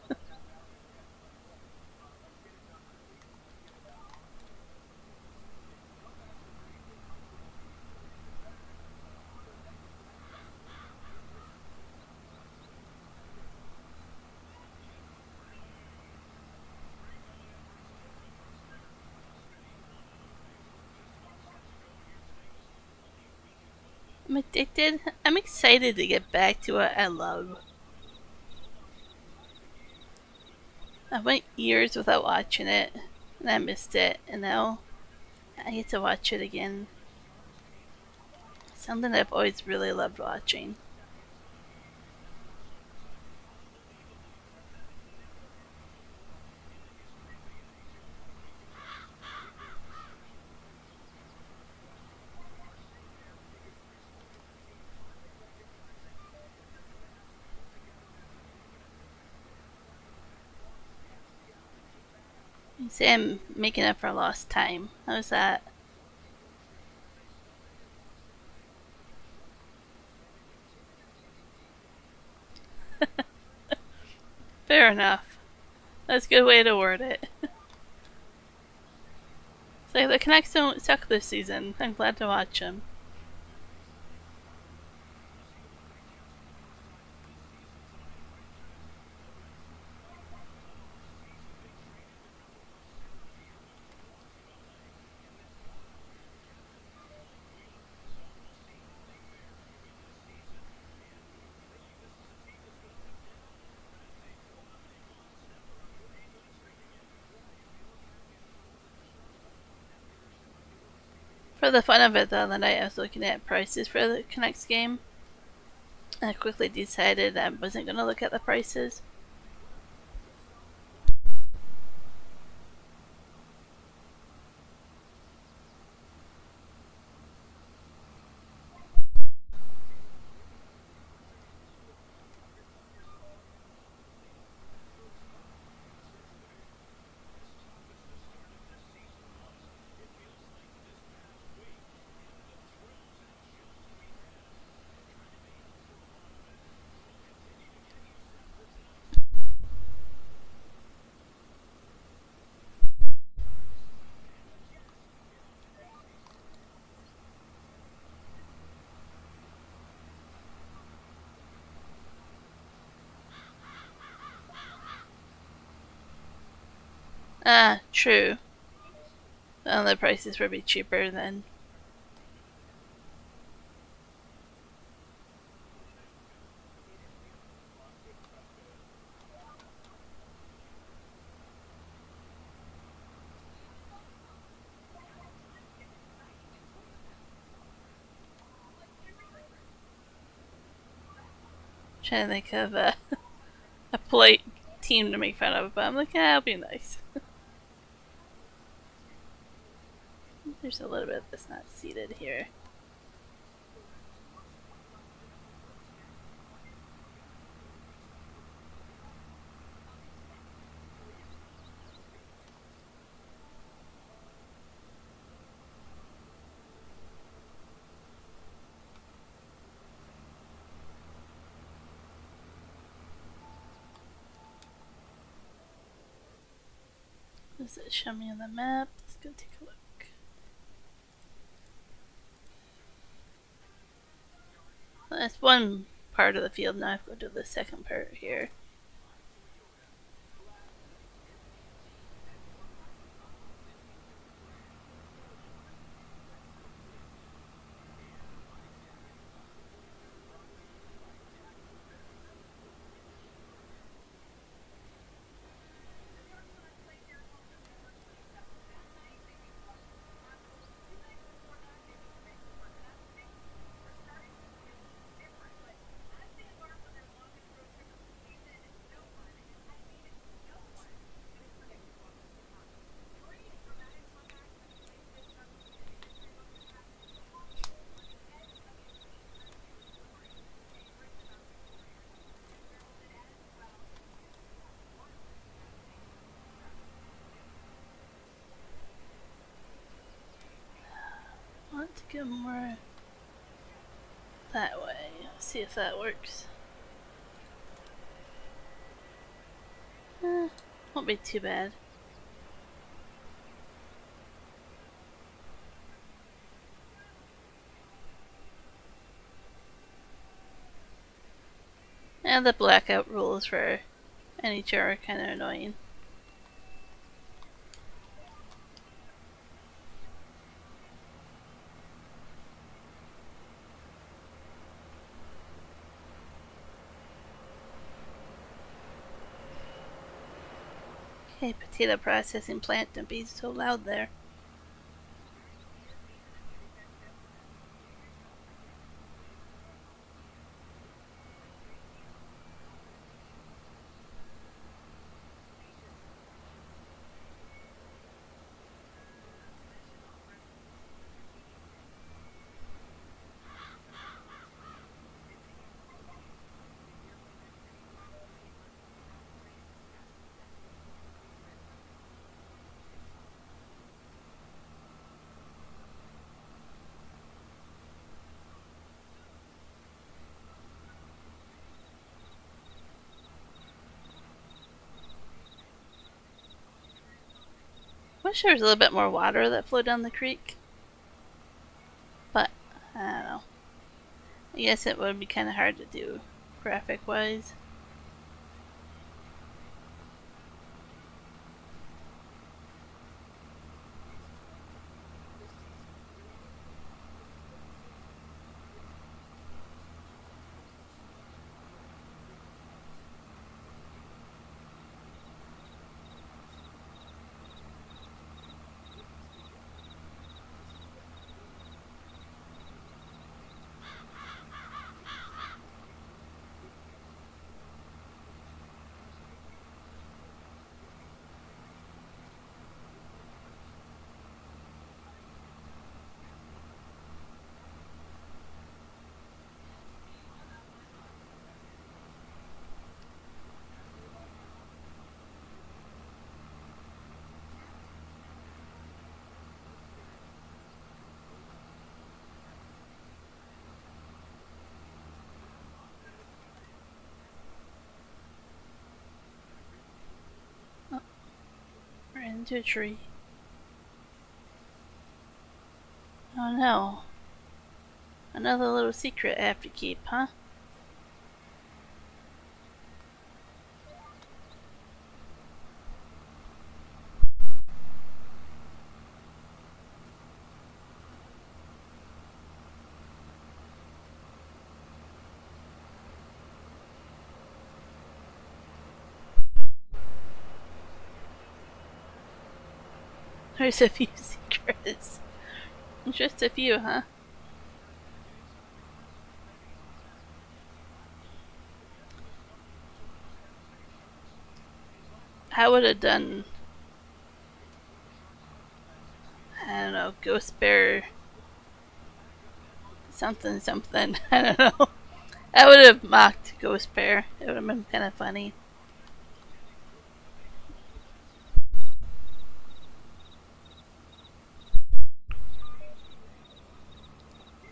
I'm addicted. I'm excited to get back to what I love. I went years without watching it, and I missed it, and now I get to watch it again. Something I've always really loved watching. You say I'm making up for lost time. How's that? Fair enough. That's a good way to word it. It's like the Canucks don't suck this season. I'm glad to watch them. For the fun of it, the other night I was looking at prices for the Connects game. And I quickly decided I wasn't going to look at the prices. Ah, true. Well, the prices would be cheaper then. Trying to think of a polite team to make fun of, but I'm like, yeah, it'll be nice. There's a little bit that's not seated here. Does it show me on the map? Let's go take a look. Well, that's one part of the field. Now I have to go to the second part here. I want to go more that way. Let's see if that works. Won't be too bad. And the blackout rules for NHL are kind of annoying. Okay, potato processing plant, don't be so loud there. Wish there was a little bit more water that flowed down the creek. But, I don't know. I guess it would be kind of hard to do graphic wise. into a tree. Oh no. Another little secret I have to keep, huh? There's a few secrets. Just a few, huh? I would have done, I don't know, Ghost Bear something something. I don't know. I would have mocked Ghost Bear. It would have been kind of funny.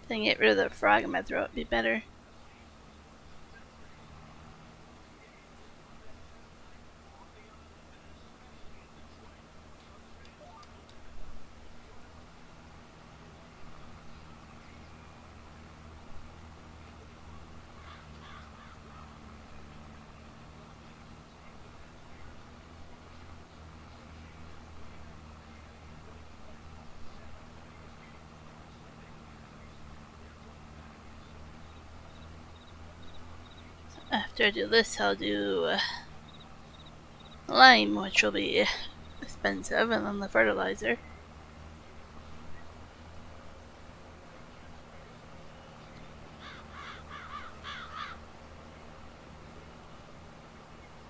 Then get rid of the frog in my throat would be better. After I do this, I'll do lime, which will be expensive, and then the fertilizer.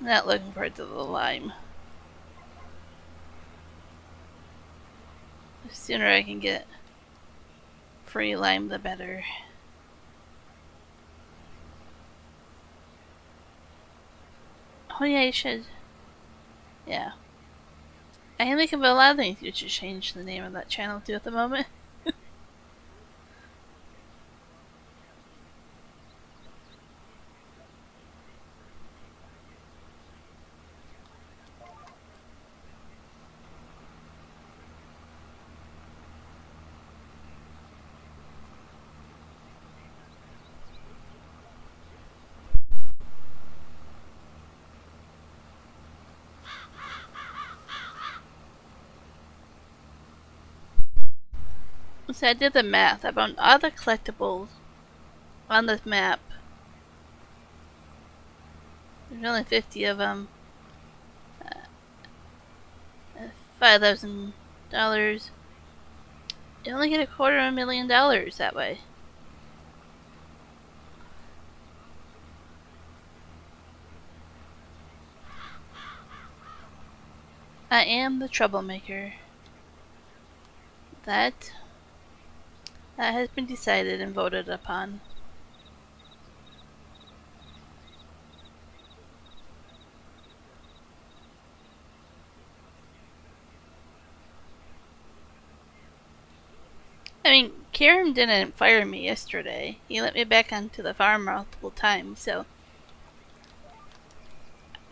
Not looking forward to the lime. The sooner I can get free lime, the better. Oh yeah, you should. Yeah. I can think of a lot of things you should change the name of that channel to at the moment. So I did the math. I found all the collectibles on this map. There's only 50 of them. $5,000. You only get $250,000 that way. I am the troublemaker. That has been decided and voted upon. I mean, Kieran didn't fire me yesterday. He let me back onto the farm multiple times, so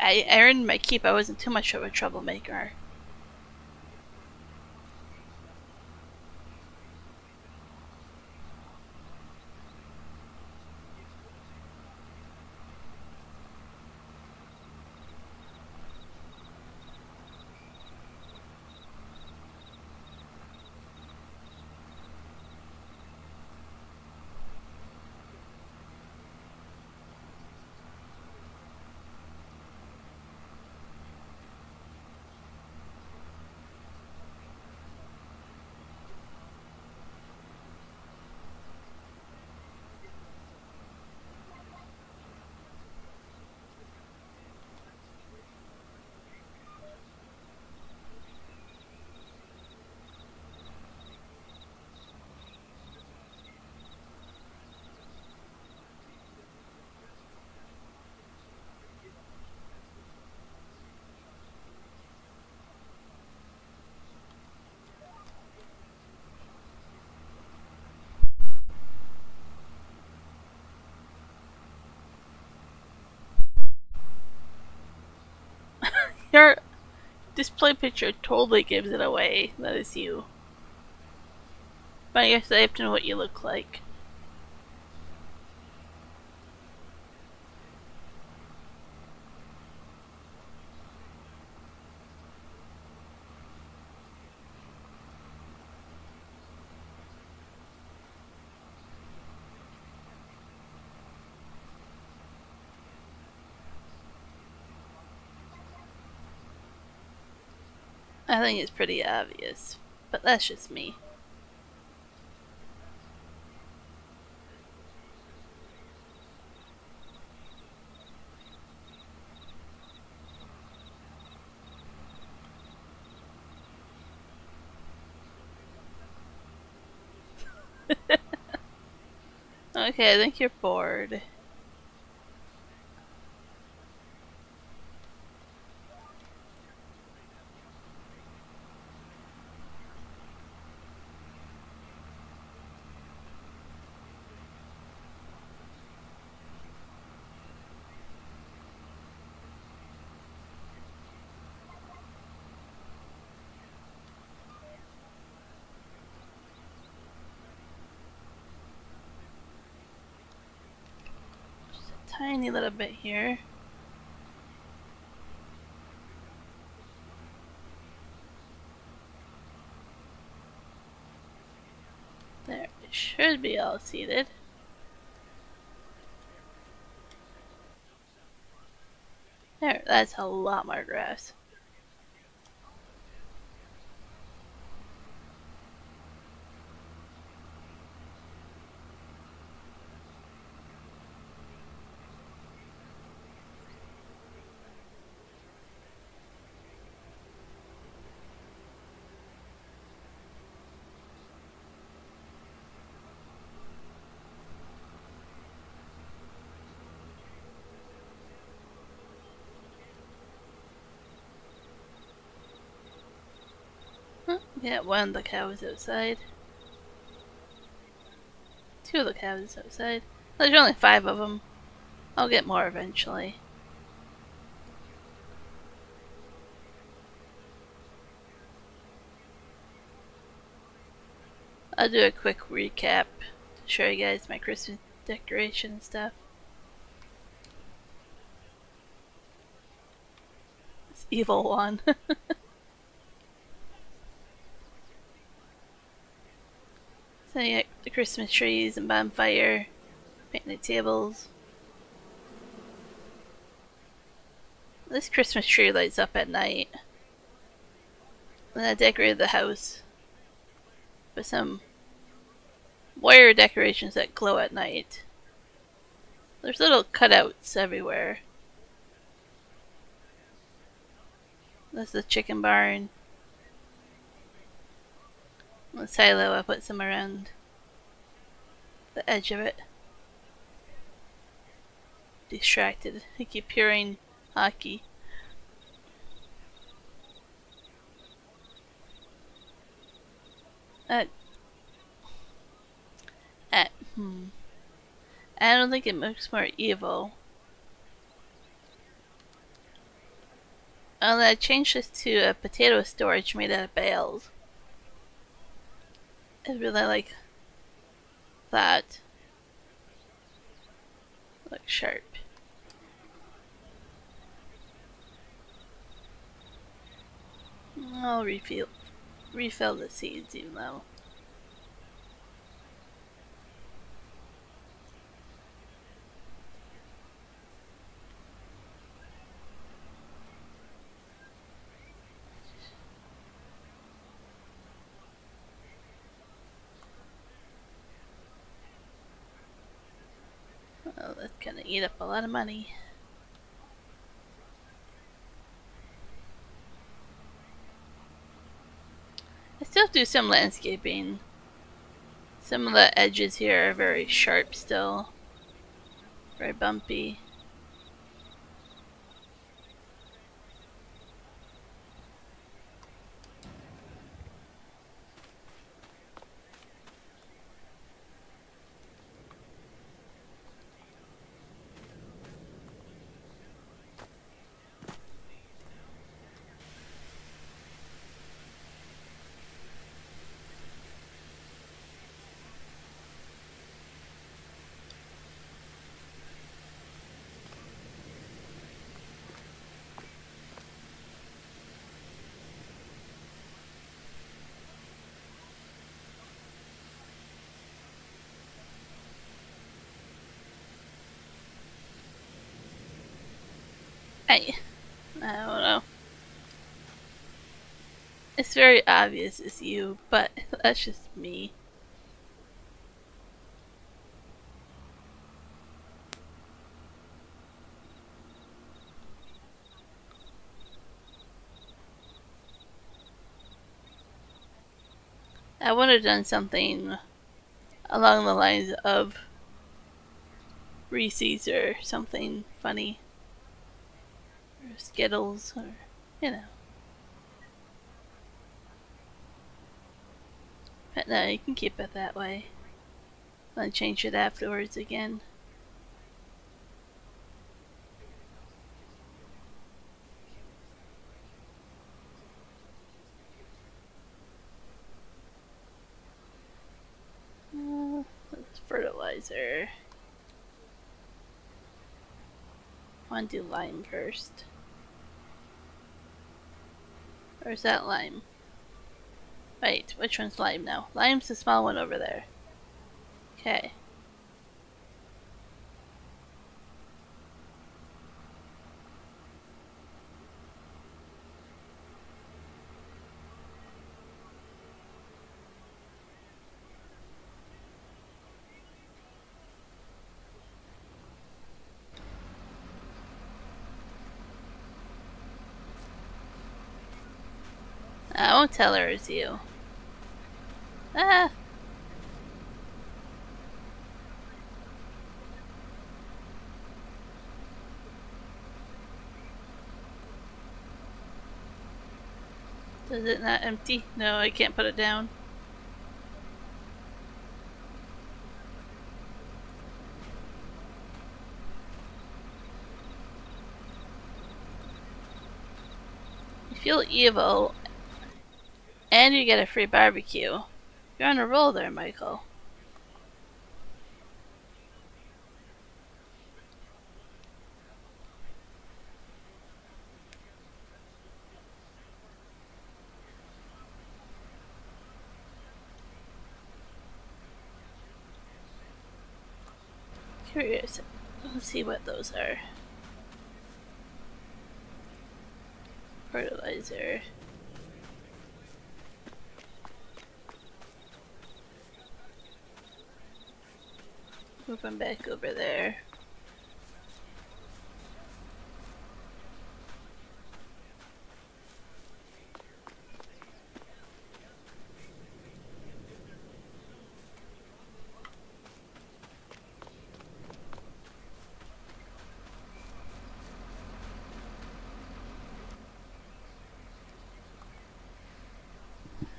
I earned my keep. I wasn't too much of a troublemaker. You're display picture totally gives it away. That is you. But I guess I have to know what you look like. I think it's pretty obvious, but that's just me. Okay, I think you're bored. Just a tiny little bit here. There, it should be all seated. There, that's a lot more grass. Yeah, one of the cows outside. Two of the cows outside. There's only 5 of them. I'll get more eventually. I'll do a quick recap to show you guys my Christmas decoration stuff. This evil one. So you got the Christmas trees and bonfire, painted tables. This Christmas tree lights up at night. And I decorated the house with some wire decorations that glow at night. There's little cutouts everywhere. This is the chicken barn. The silo, I put some around the edge of it. Distracted. I keep hearing hockey. Uh, uh, hmm. I don't think it looks more evil. I changed this to a potato storage made out of bales. I really like that. Looks sharp. I'll refill the seeds even though. Oh, that's gonna eat up a lot of money. I still do some landscaping. Some of the edges here are very sharp still. Very bumpy. I don't know. It's very obvious it's you, but that's just me. I would have done something along the lines of Reese's or something funny. Or Skittles, or, you know. But no, you can keep it that way. Then change it afterwards again. Fertilizer. I want to do lime first. Or is that lime? Wait, which one's lime now? Lime's the small one over there. Okay. I won't tell her it's you. Ah! Does it not empty? No, I can't put it down. You feel evil, and you get a free barbecue. You're on a roll there, Michael. Curious. Let's see what those are. Fertilizer. Move them back over there.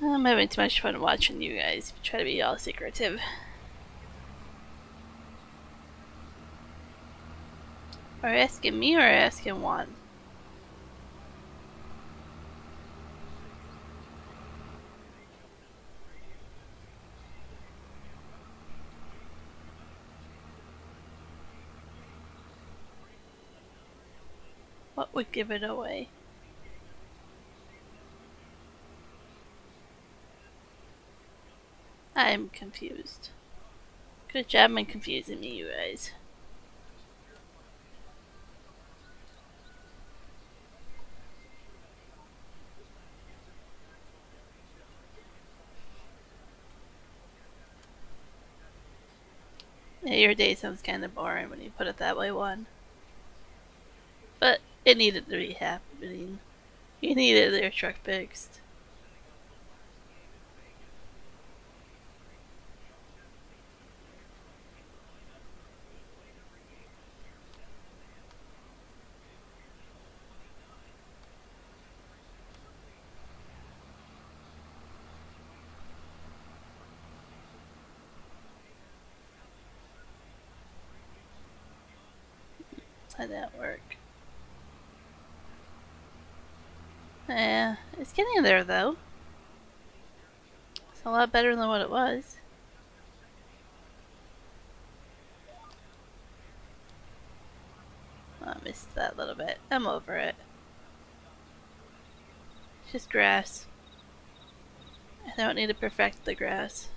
I'm having too much fun watching you guys try to be all secretive. Are you asking me or asking Juan? What would give it away? I'm confused. Good job in confusing me, you guys. Yeah, your day sounds kind of boring when you put it that way, Juan. But it needed to be happening. You needed your truck fixed. How'd that work? Yeah, it's getting there though. It's a lot better than what it was. Oh, I missed that little bit. I'm over it. It's just grass. I don't need to perfect the grass.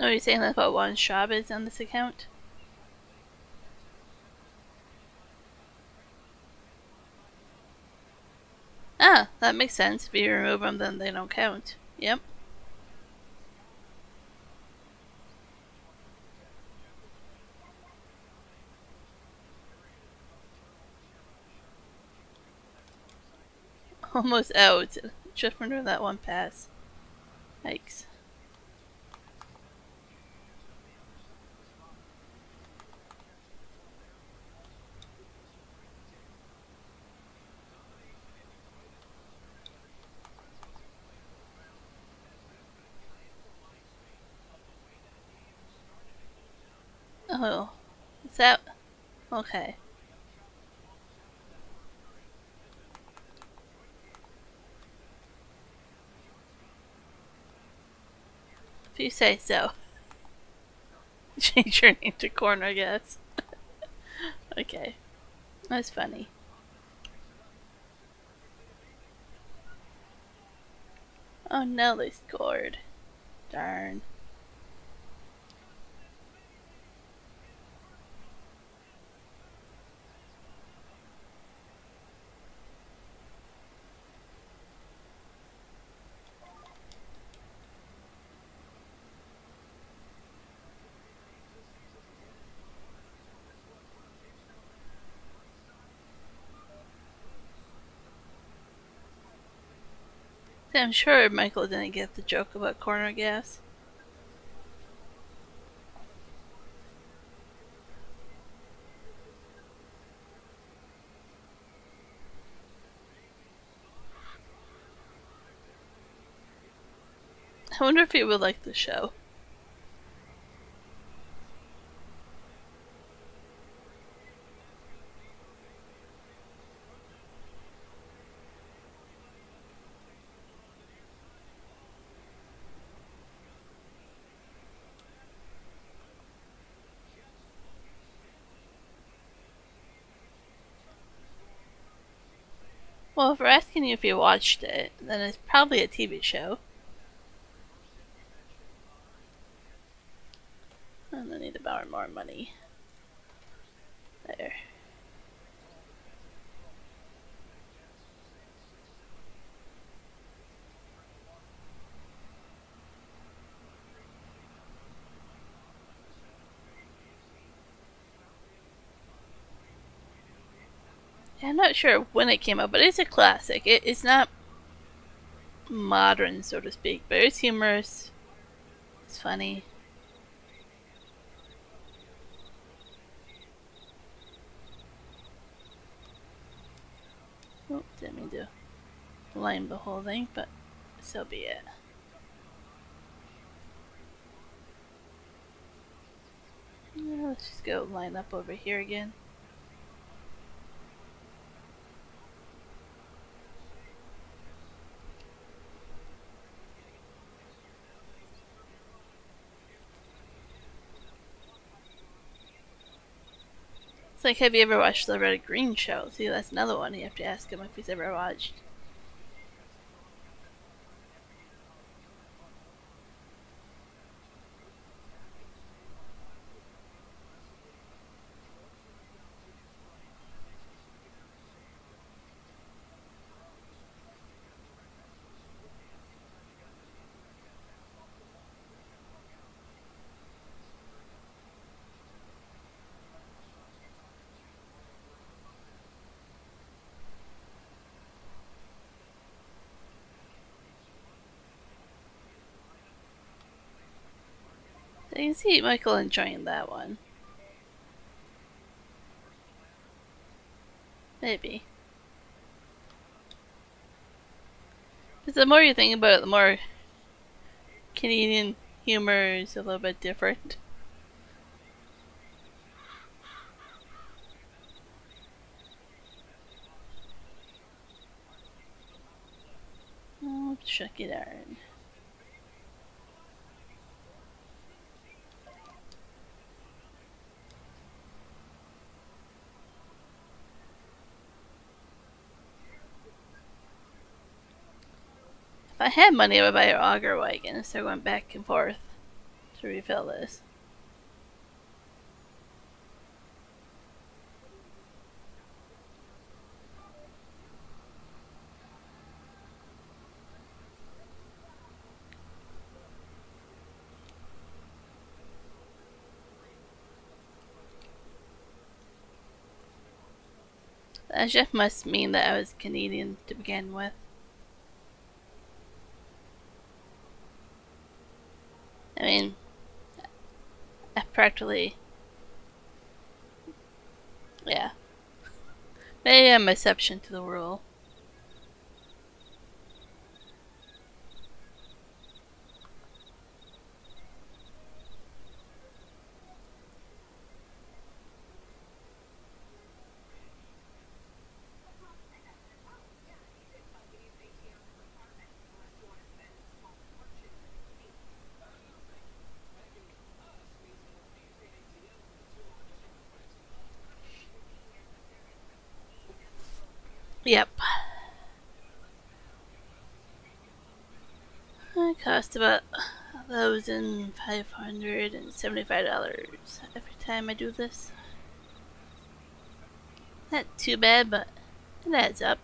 Oh, you're saying that's what one shop is on this account? Ah, that makes sense. If you remove them, then they don't count. Yep. Almost out. Just remember that one pass. Yikes. Oh. Is that... Okay. If you say so. Change your name to Corn, I guess. Okay. That's funny. Oh no, they scored. Darn. I'm sure Michael didn't get the joke about corner gas. I wonder if he would like the show. Well, if we're asking you if you watched it, then it's probably a TV show. And I need to borrow more money. There. Yeah, I'm not sure when it came out, but it's a classic. It's not modern, so to speak, but it's humorous. It's funny. Oh, didn't mean to lime the whole thing, but so be it. Yeah, let's just go line up over here again. It's like, have you ever watched the Red Green Show? See, that's another one you have to ask him if he's ever watched. So you can see Michael enjoying that one. Maybe. Because the more you think about it, the more Canadian humor is a little bit different. Oh, shucky darn. If I had money, I would buy an auger wagon instead of going back and forth to refill this. That just must mean that I was Canadian to begin with. I mean, I practically. Yeah. Maybe I'm an exception to the rule. Yep. It cost about $1,575 every time I do this. Not too bad, but it adds up.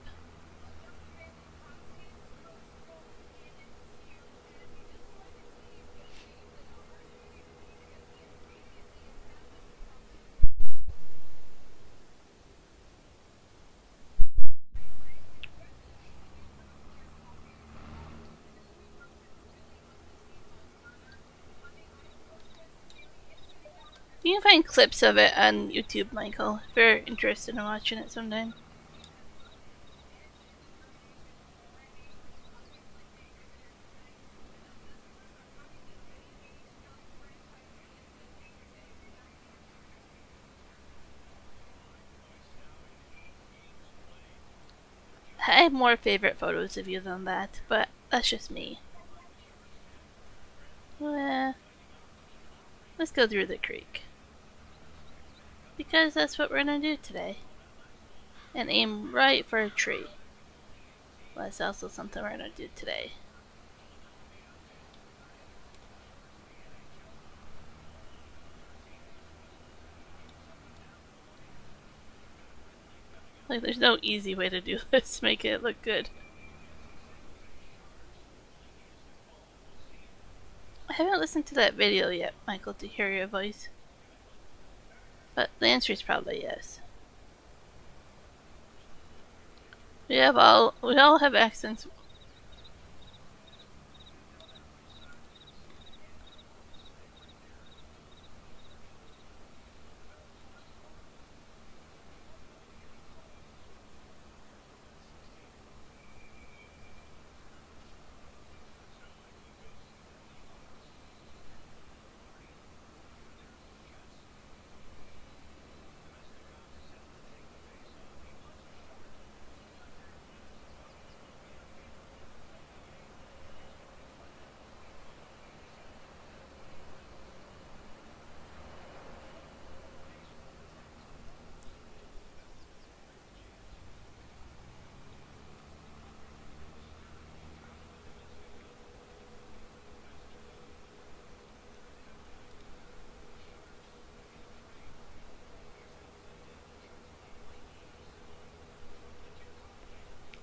You can find clips of it on YouTube, Michael, if you're interested in watching it sometime. I have more favorite photos of you than that, but that's just me. Well, let's go through the creek. Because that's what we're gonna do today. And aim right for a tree. Well, that's also something we're gonna do today. Like, there's no easy way to do this to make it look good. I haven't listened to that video yet, Michael, to hear your voice. But the answer is probably yes. We all have accents.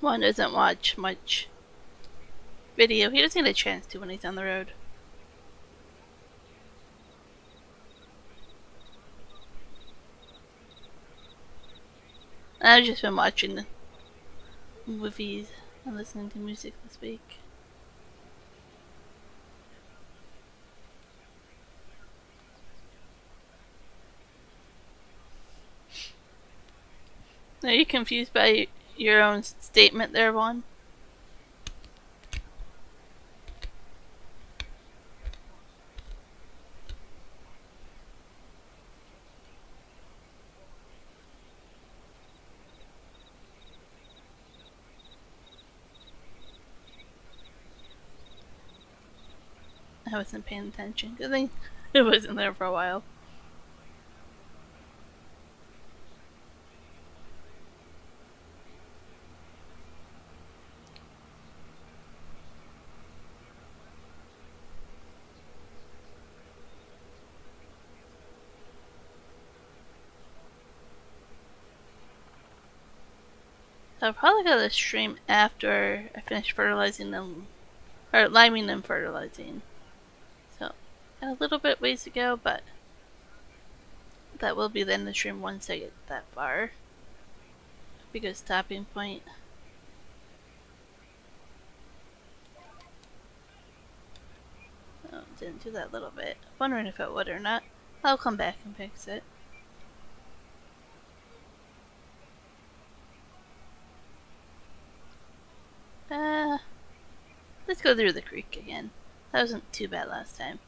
One doesn't watch much video. He doesn't get a chance to when he's on the road. I've just been watching movies and listening to music this week. Are you confused by your own statement there, Juan? I wasn't paying attention because it wasn't there for a while. I'll probably go to the stream after I finish fertilizing them, or liming and fertilizing. So, got a little bit ways to go, but that will be the end of the stream once I get that far. Be a good stopping point. Oh, didn't do that little bit. Wondering if it would or not. I'll come back and fix it. Let's go through the creek again. That wasn't too bad last time.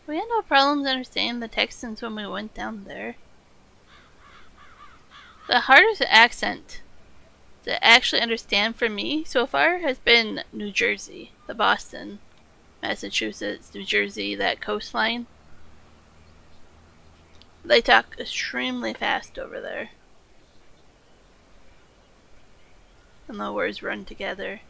We had no problems understanding the Texans when we went down there. The hardest accent to actually understand for me so far has been New Jersey, the Boston, Massachusetts, New Jersey, that coastline. They talk extremely fast over there. And the words run together.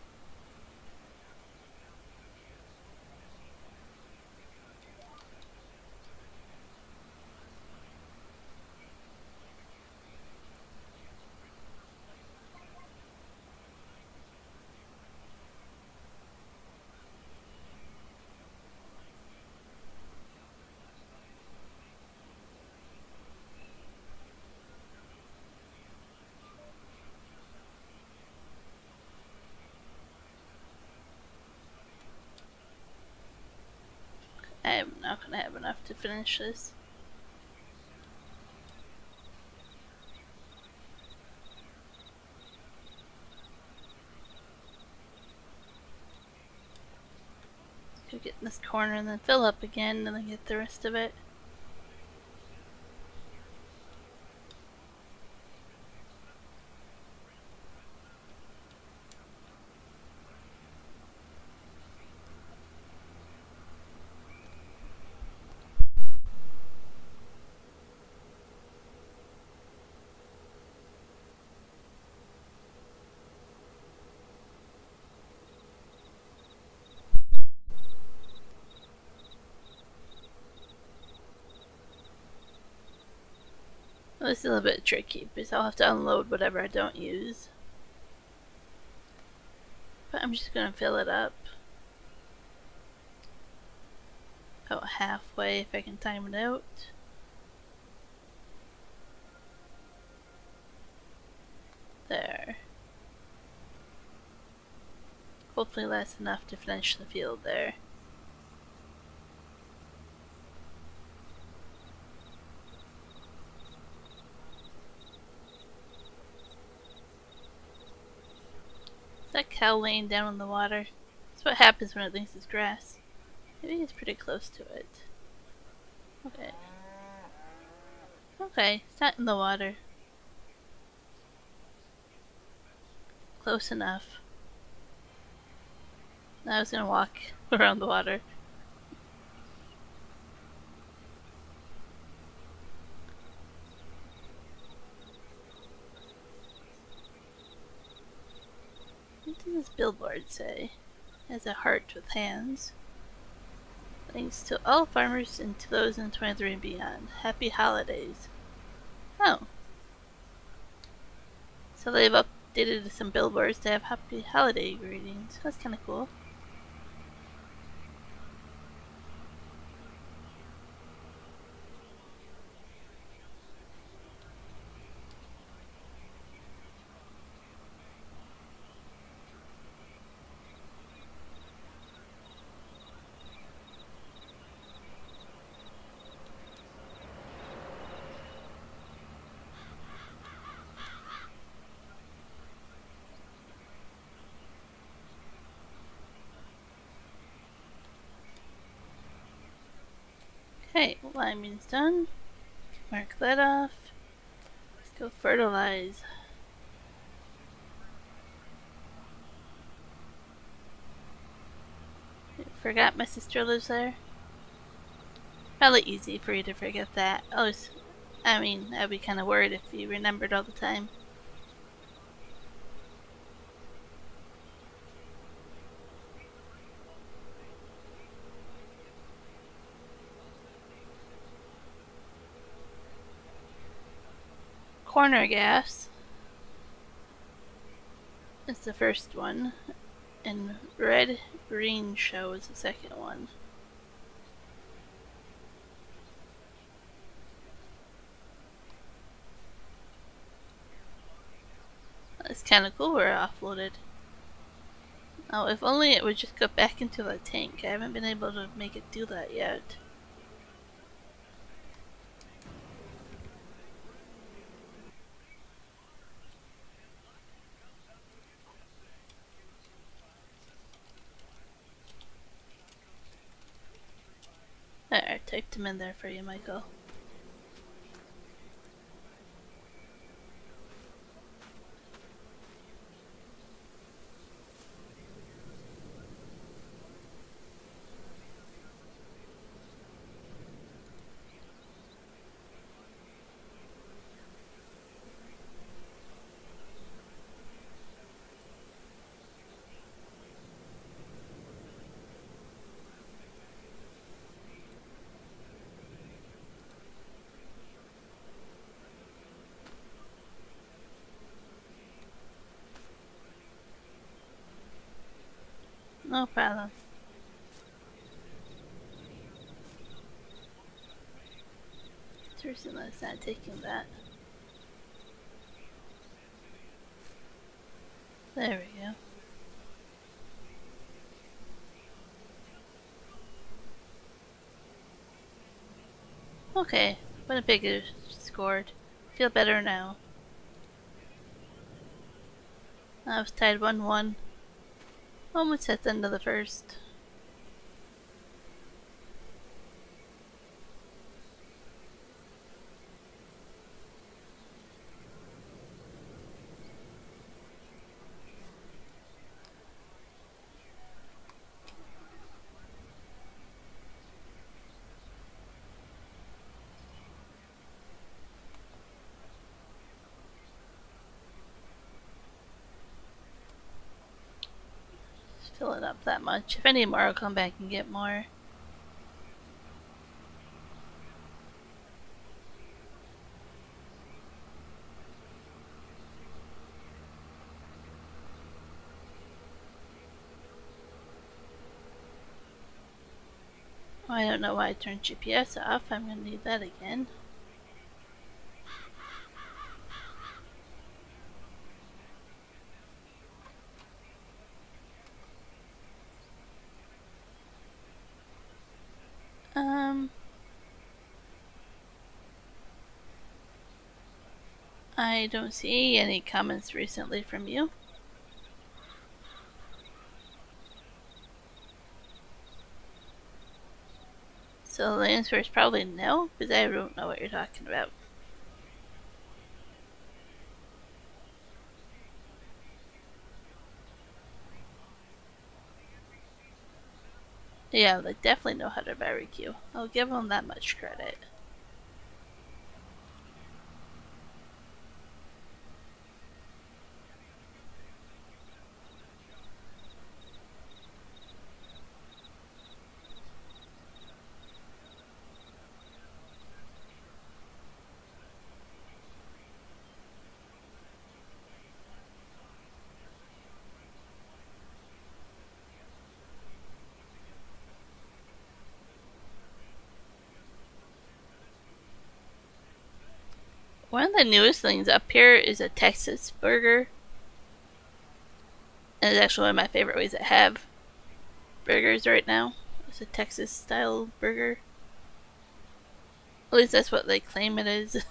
I'm not gonna have enough to finish this. Could get in this corner and then fill up again and then get the rest of it. This is a little bit tricky because I'll have to unload whatever I don't use. But I'm just gonna fill it up. About halfway if I can time it out. There. Hopefully that's enough to finish the field there. Is that cow laying down in the water? That's what happens when it thinks it's grass. I think it's pretty close to it. Okay. Okay, it's not in the water. Close enough. Now I was gonna walk around the water. What does this billboard say? It has a heart with hands. Thanks to all farmers in 2023 and beyond. Happy holidays. Oh. So they've updated some billboards to have happy holiday greetings. That's kinda cool. Okay, liming's done. Mark that off. Let's go fertilize. Forgot my sister lives there. Probably easy for you to forget that. I'd be kinda worried if you remembered all the time. corner gas is the first one, and red green show is the second one. It's kind of cool we're offloaded. Oh, if only it would just go back into the tank. I haven't been able to make it do that yet. There, I typed them in there for you, Michael. No problem. Seriously, it's not taking that. There we go. Okay, Winnipeg scored. Feel better now. I was tied 1-1. Almost at the end of the first. Fill it up that much. If I need more, I'll come back and get more. Oh, I don't know why I turned GPS off. I'm gonna need that again. I don't see any comments recently from you. So the answer is probably no, because I don't know what you're talking about. Yeah, they definitely know how to barbecue. I'll give them that much credit. One of the newest things up here is a Texas burger. And it's actually one of my favorite ways to have burgers right now. It's a Texas style burger. At least that's what they claim it is.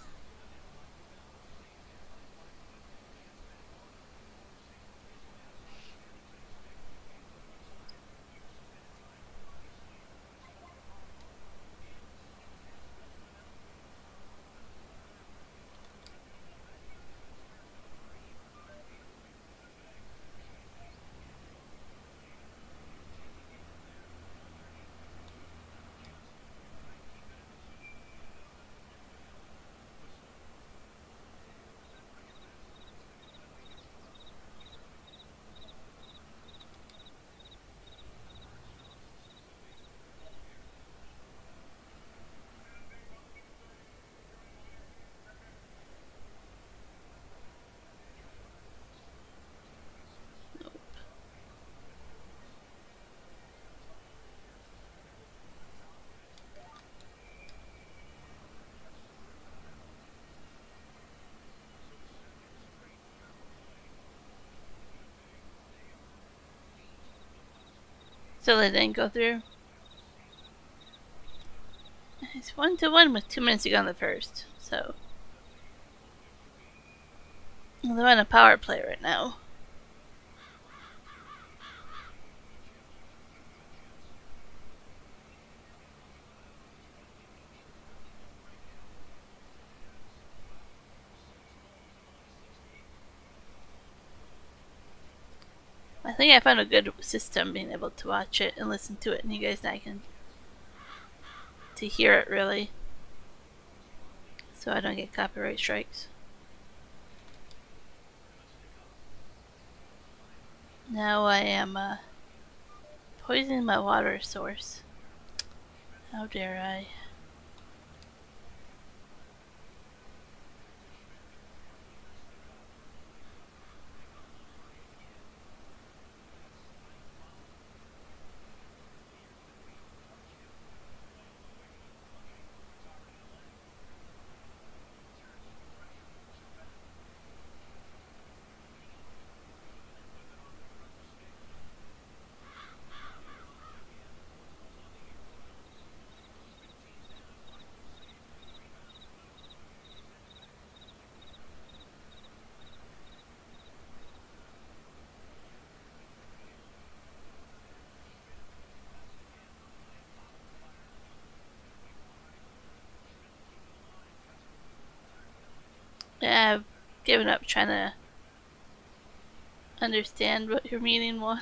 So they didn't go through. It's 1-1 with 2 minutes to go on the first. So they're on a power play right now. I think I found a good system being able to watch it and listen to it, and you guys now can to hear it really, so I don't get copyright strikes. Now I am poisoning my water source. How dare I? Yeah, I've given up trying to understand what your meaning was.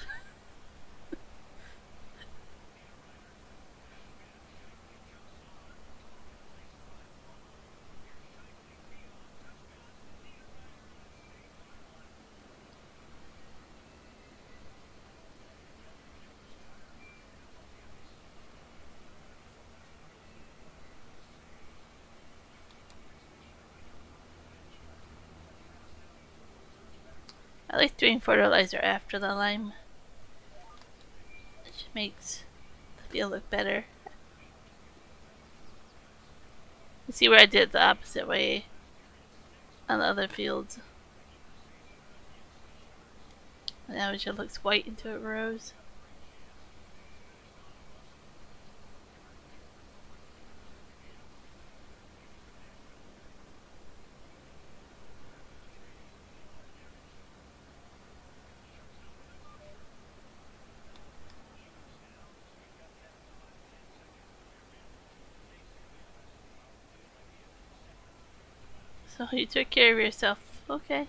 I like doing fertilizer after the lime. It just makes the field look better. You see where I did it the opposite way on the other fields. And now it just looks white until it grows. So you took care of yourself. Okay.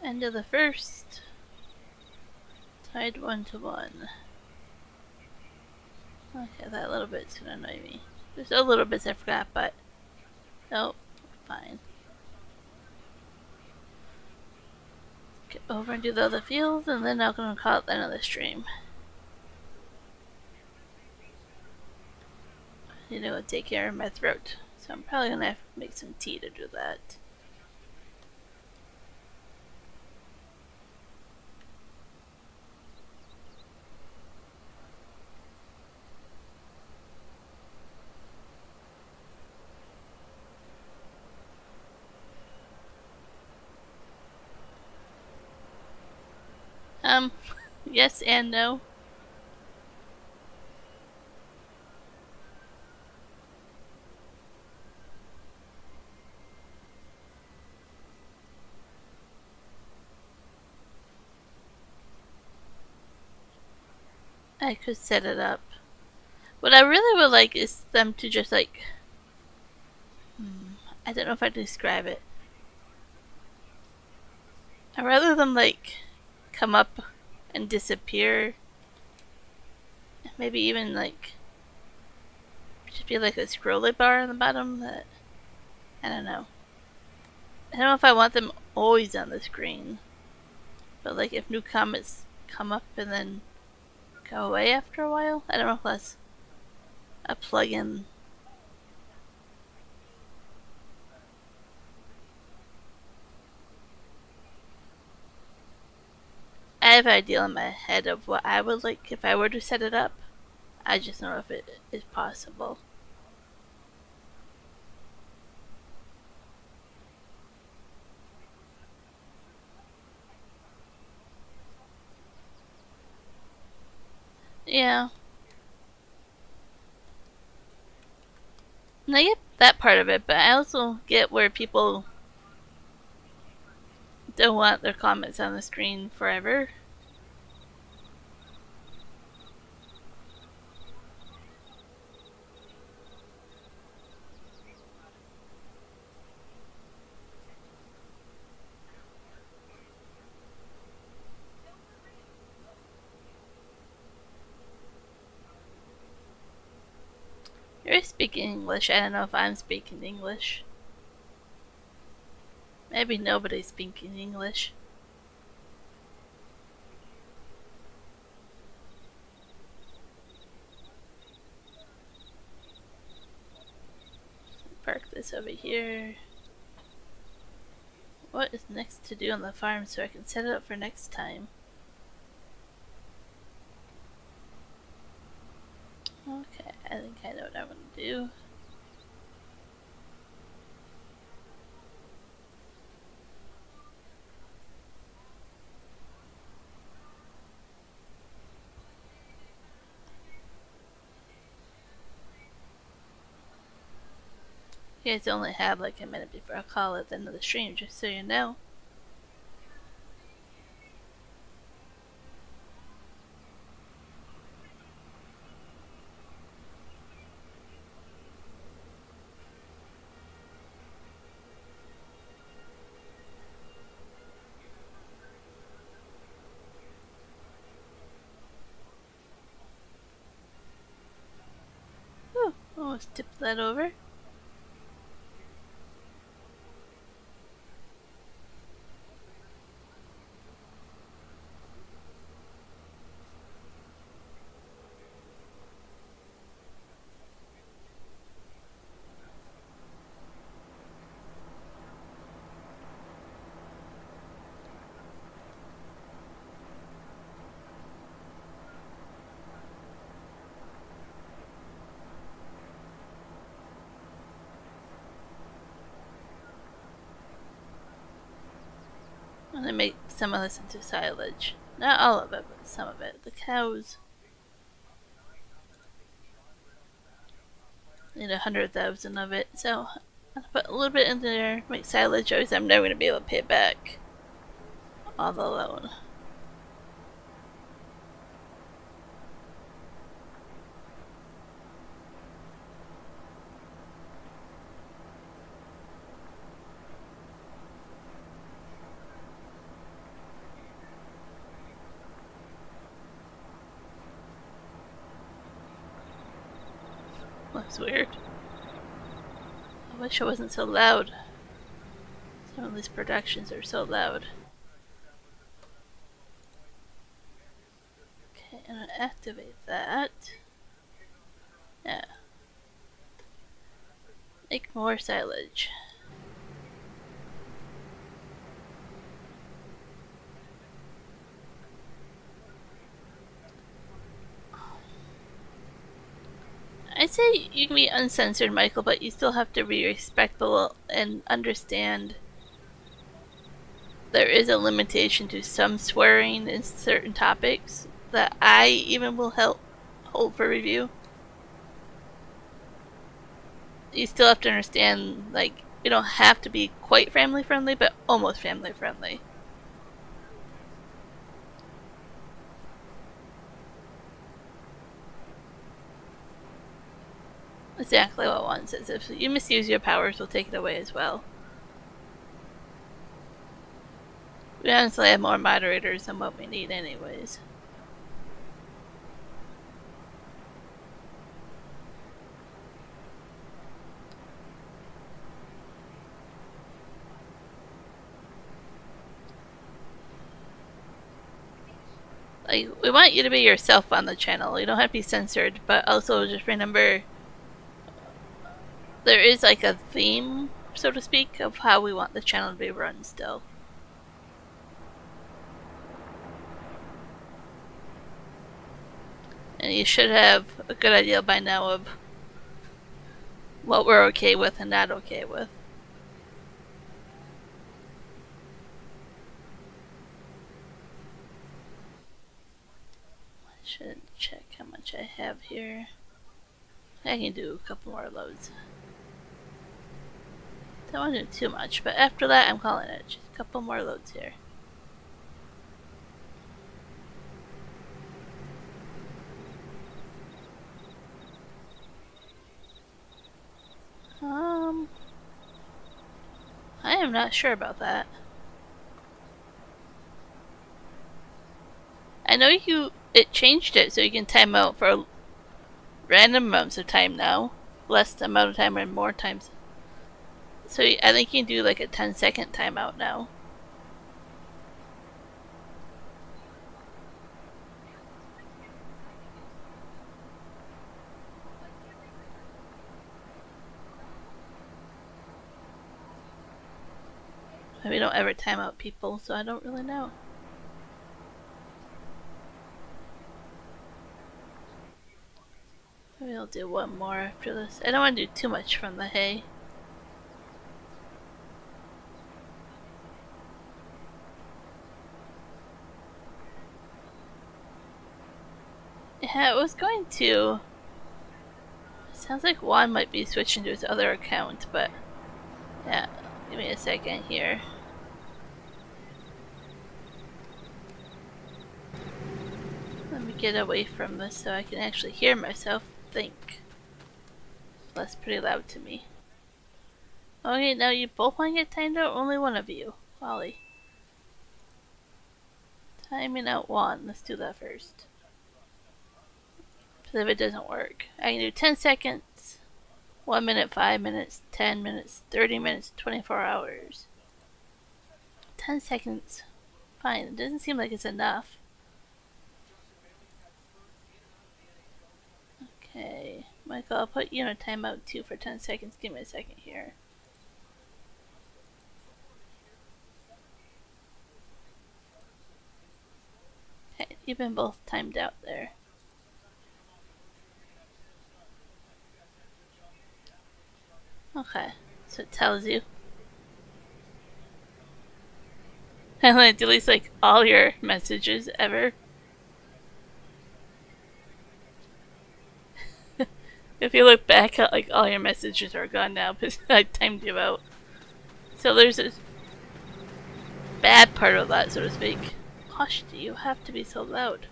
End of the first. Tied 1-1. Okay, that little bit's gonna annoy me. There's a little bits I forgot, but nope, fine. Get over and do the other fields, and then I'm gonna call it the end of the stream. I need to go take care of my throat, so I'm probably gonna have to make some tea to do that. Yes and no. I could set it up. What I really would like is them to just like... I don't know if I can describe it. I'd rather them like come up and disappear. Maybe even like just be like a scrolly bar on the bottom that... I don't know. I don't know if I want them always on the screen. But like if new comments come up and then go away after a while. I don't know if that's a plugin. I have an idea in my head of what I would like if I were to set it up. I just don't know if it is possible. Yeah. And I get that part of it, but I also get where people don't want their comments on the screen forever. You're speaking English. I don't know if I'm speaking English. Maybe nobody's speaking English. Park this over here. What is next to do on the farm so I can set it up for next time? Okay, I think I know what I'm gonna do. You guys only have like a minute before I call it the end of the stream, just so you know. Whew, almost tipped that over. I'm gonna make some of this into silage. Not all of it, but some of it. The cows need 100,000 of it, so I'll put a little bit in there, make silage, or I'm never gonna be able to pay back all the loan. Looks weird. I wish it wasn't so loud. Some of these productions are so loud. Okay, I'm gonna activate that. Yeah. Make more silage. I'd say you can be uncensored, Michael, but you still have to be respectful and understand there is a limitation to some swearing in certain topics that I even will help hold for review. You still have to understand, like, you don't have to be quite family friendly, but almost family friendly. Exactly what one says. If you misuse your powers, we'll take it away as well. We honestly have more moderators than what we need anyways. Like, we want you to be yourself on the channel. You don't have to be censored, but also just remember there is like a theme, so to speak, of how we want the channel to be run still. And you should have a good idea by now of what we're okay with and not okay with. Should check how much I have here. I can do a couple more loads. Don't want to do too much, but after that I'm calling it. Just a couple more loads here. I am not sure about that. I know it changed it so you can time out for random amounts of time now. Less amount of time and more times. So I think you can do like a 10-second timeout now. We don't ever time out people, so I don't really know. Maybe I'll do one more after this. I don't want to do too much from the hay. Yeah, I was going to. It sounds like Juan might be switching to his other account, but yeah, give me a second here. Let me get away from this so I can actually hear myself think. That's pretty loud to me. Okay, now you both want to get timed out? Only one of you. Wally. Timing out one. Let's do that first. So if it doesn't work, I can do 10 seconds, 1 minute, 5 minutes, 10 minutes, 30 minutes, 24 hours. 10 seconds. Fine, it doesn't seem like it's enough. Okay, Michael, I'll put you in a timeout too for 10 seconds. Give me a second here. Okay, you've been both timed out there. Okay, so it tells you. And then it deletes like all your messages ever. If you look back at like all your messages are gone now because I timed you out. So there's this bad part of that, so to speak. Gosh, do you have to be so loud?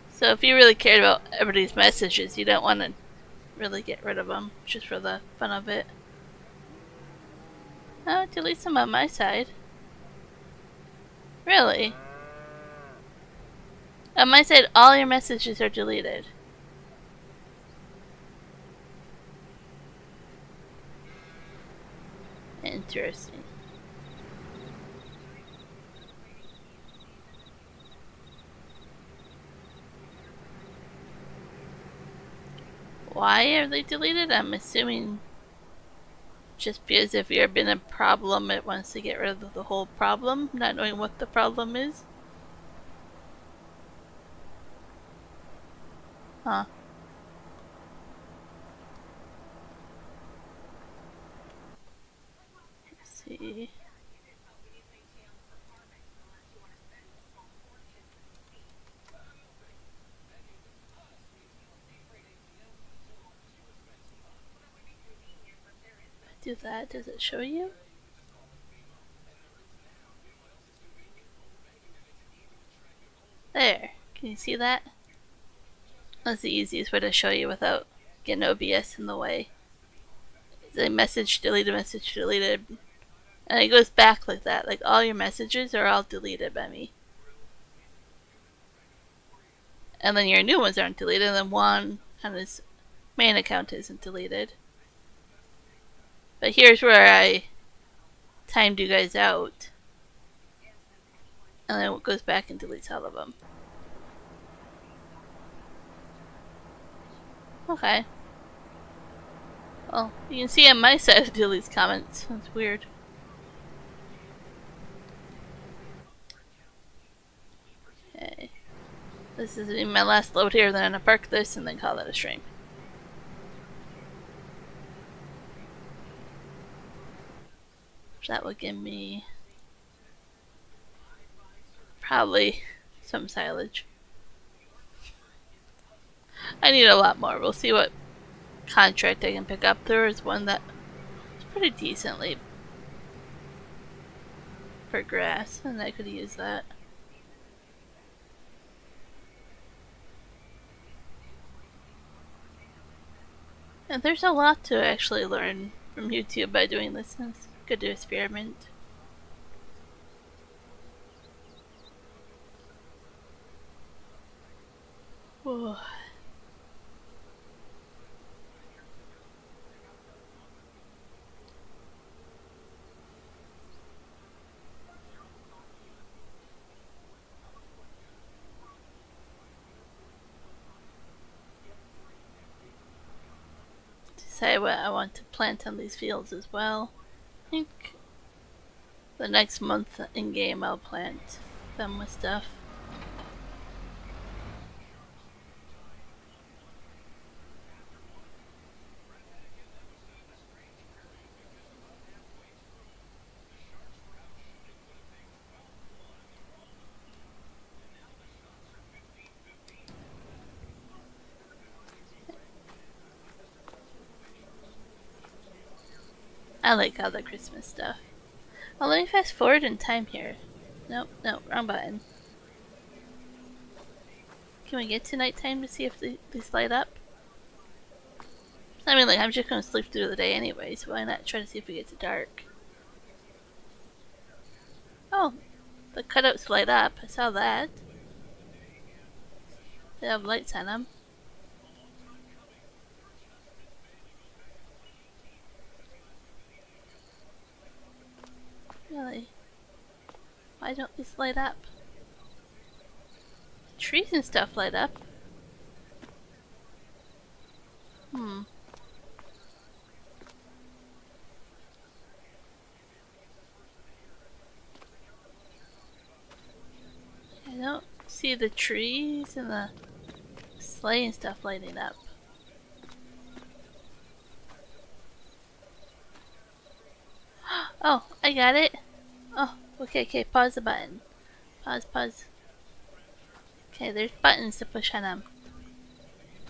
So if you really cared about everybody's messages, you don't want to really get rid of them, just for the fun of it. Oh, delete some on my side. Really? On my side, all your messages are deleted. Interesting. Why are they deleted? I'm assuming just because if you've been a problem, it wants to get rid of the whole problem, not knowing what the problem is. Huh. Let's see. Do that, does it show you? There, can you see that? That's the easiest way to show you without getting OBS in the way. The message deleted, and it goes back like that. Like all your messages are all deleted by me. And then your new ones aren't deleted, and then one on his main account isn't deleted. But here's where I timed you guys out. And then it goes back and deletes all of them. Okay. Well, you can see on my side it deletes comments. That's weird. Okay. This is my last load here, then I'm gonna park this and then call it a stream. That would give me probably some silage. I need a lot more. We'll see what contract I can pick up. There is one that is pretty decently for grass, and I could use that. And there's a lot to actually learn from YouTube by doing this, and it's good to experiment. Whoa. Decide what I want to plant on these fields as well. I think the next month in game I'll plant them with stuff. I like all the Christmas stuff. Oh, let me fast forward in time here. Nope, wrong button. Can we get to nighttime to see if these light up? I mean, like, I'm just gonna sleep through the day anyway, so why not try to see if we get to dark? Oh, the cutouts light up. I saw that. They have lights on them. Really? Why don't these light up? Trees and stuff light up. I don't see the trees and the sleigh and stuff lighting up. Oh, I got it. Oh, okay, pause the button. Pause. Okay, there's buttons to push on them.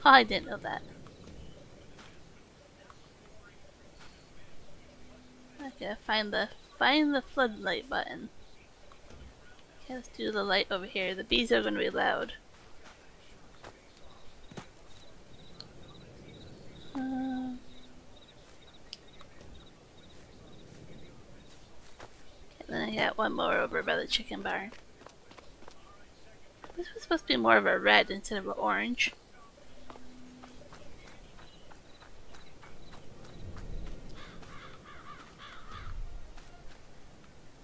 Oh, I didn't know that. Okay, find the floodlight button. Okay, let's do the light over here. The bees are gonna be loud. Okay, then I got one more over by the chicken barn. This was supposed to be more of a red instead of an orange.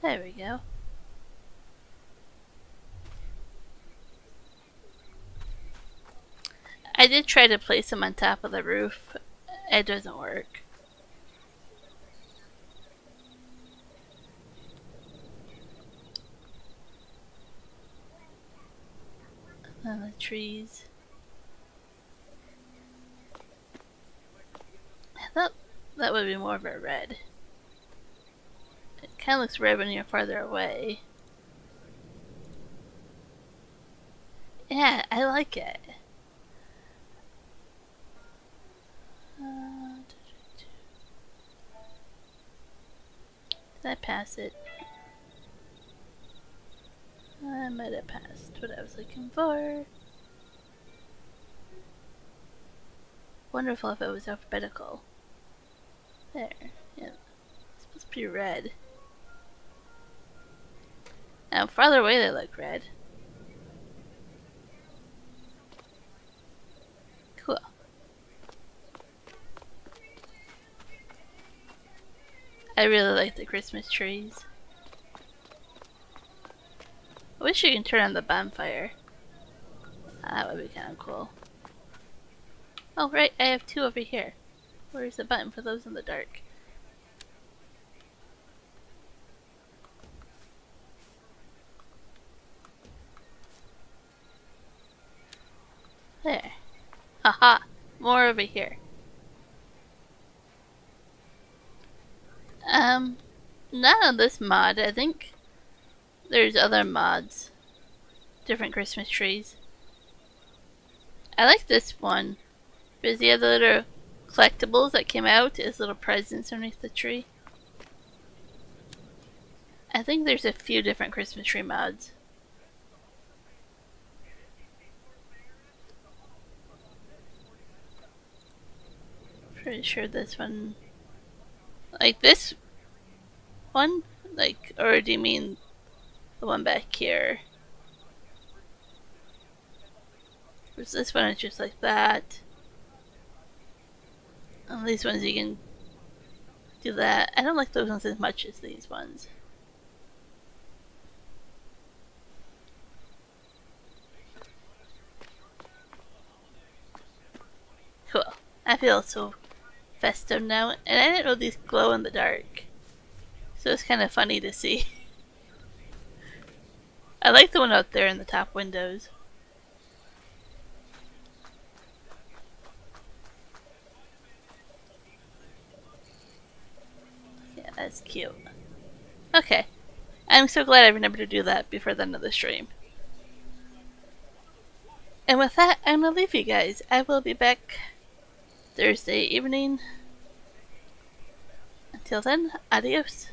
There we go. I did try to place them on top of the roof. It doesn't work. And the trees. I thought that would be more of a red. It kind of looks red when you're farther away. Yeah, I like it. Did I pass it? I might have passed what I was looking for. Wonderful if it was alphabetical. There. Yeah. It's supposed to be red. Now, farther away they look red. Cool. I really like the Christmas trees. I wish you can turn on the bonfire. That would be kind of cool. Oh, right, I have two over here. Where's the button for those in the dark? There. Haha, more over here. Not on this mod. I think there's other mods. Different Christmas trees. I like this one. Because you have the little collectibles that came out as little presents underneath the tree. I think there's a few different Christmas tree mods. Pretty sure this one... Like this one? Like, or do you mean the one back here? Because this one is just like that. And these ones you can do that. I don't like those ones as much as these ones. Cool. I feel so festive now, and I didn't know these glow in the dark. So it's kind of funny to see. I like the one out there in the top windows. Yeah, that's cute. Okay. I'm so glad I remembered to do that before the end of the stream. And with that, I'm gonna leave you guys. I will be back Thursday evening. Until then, adios.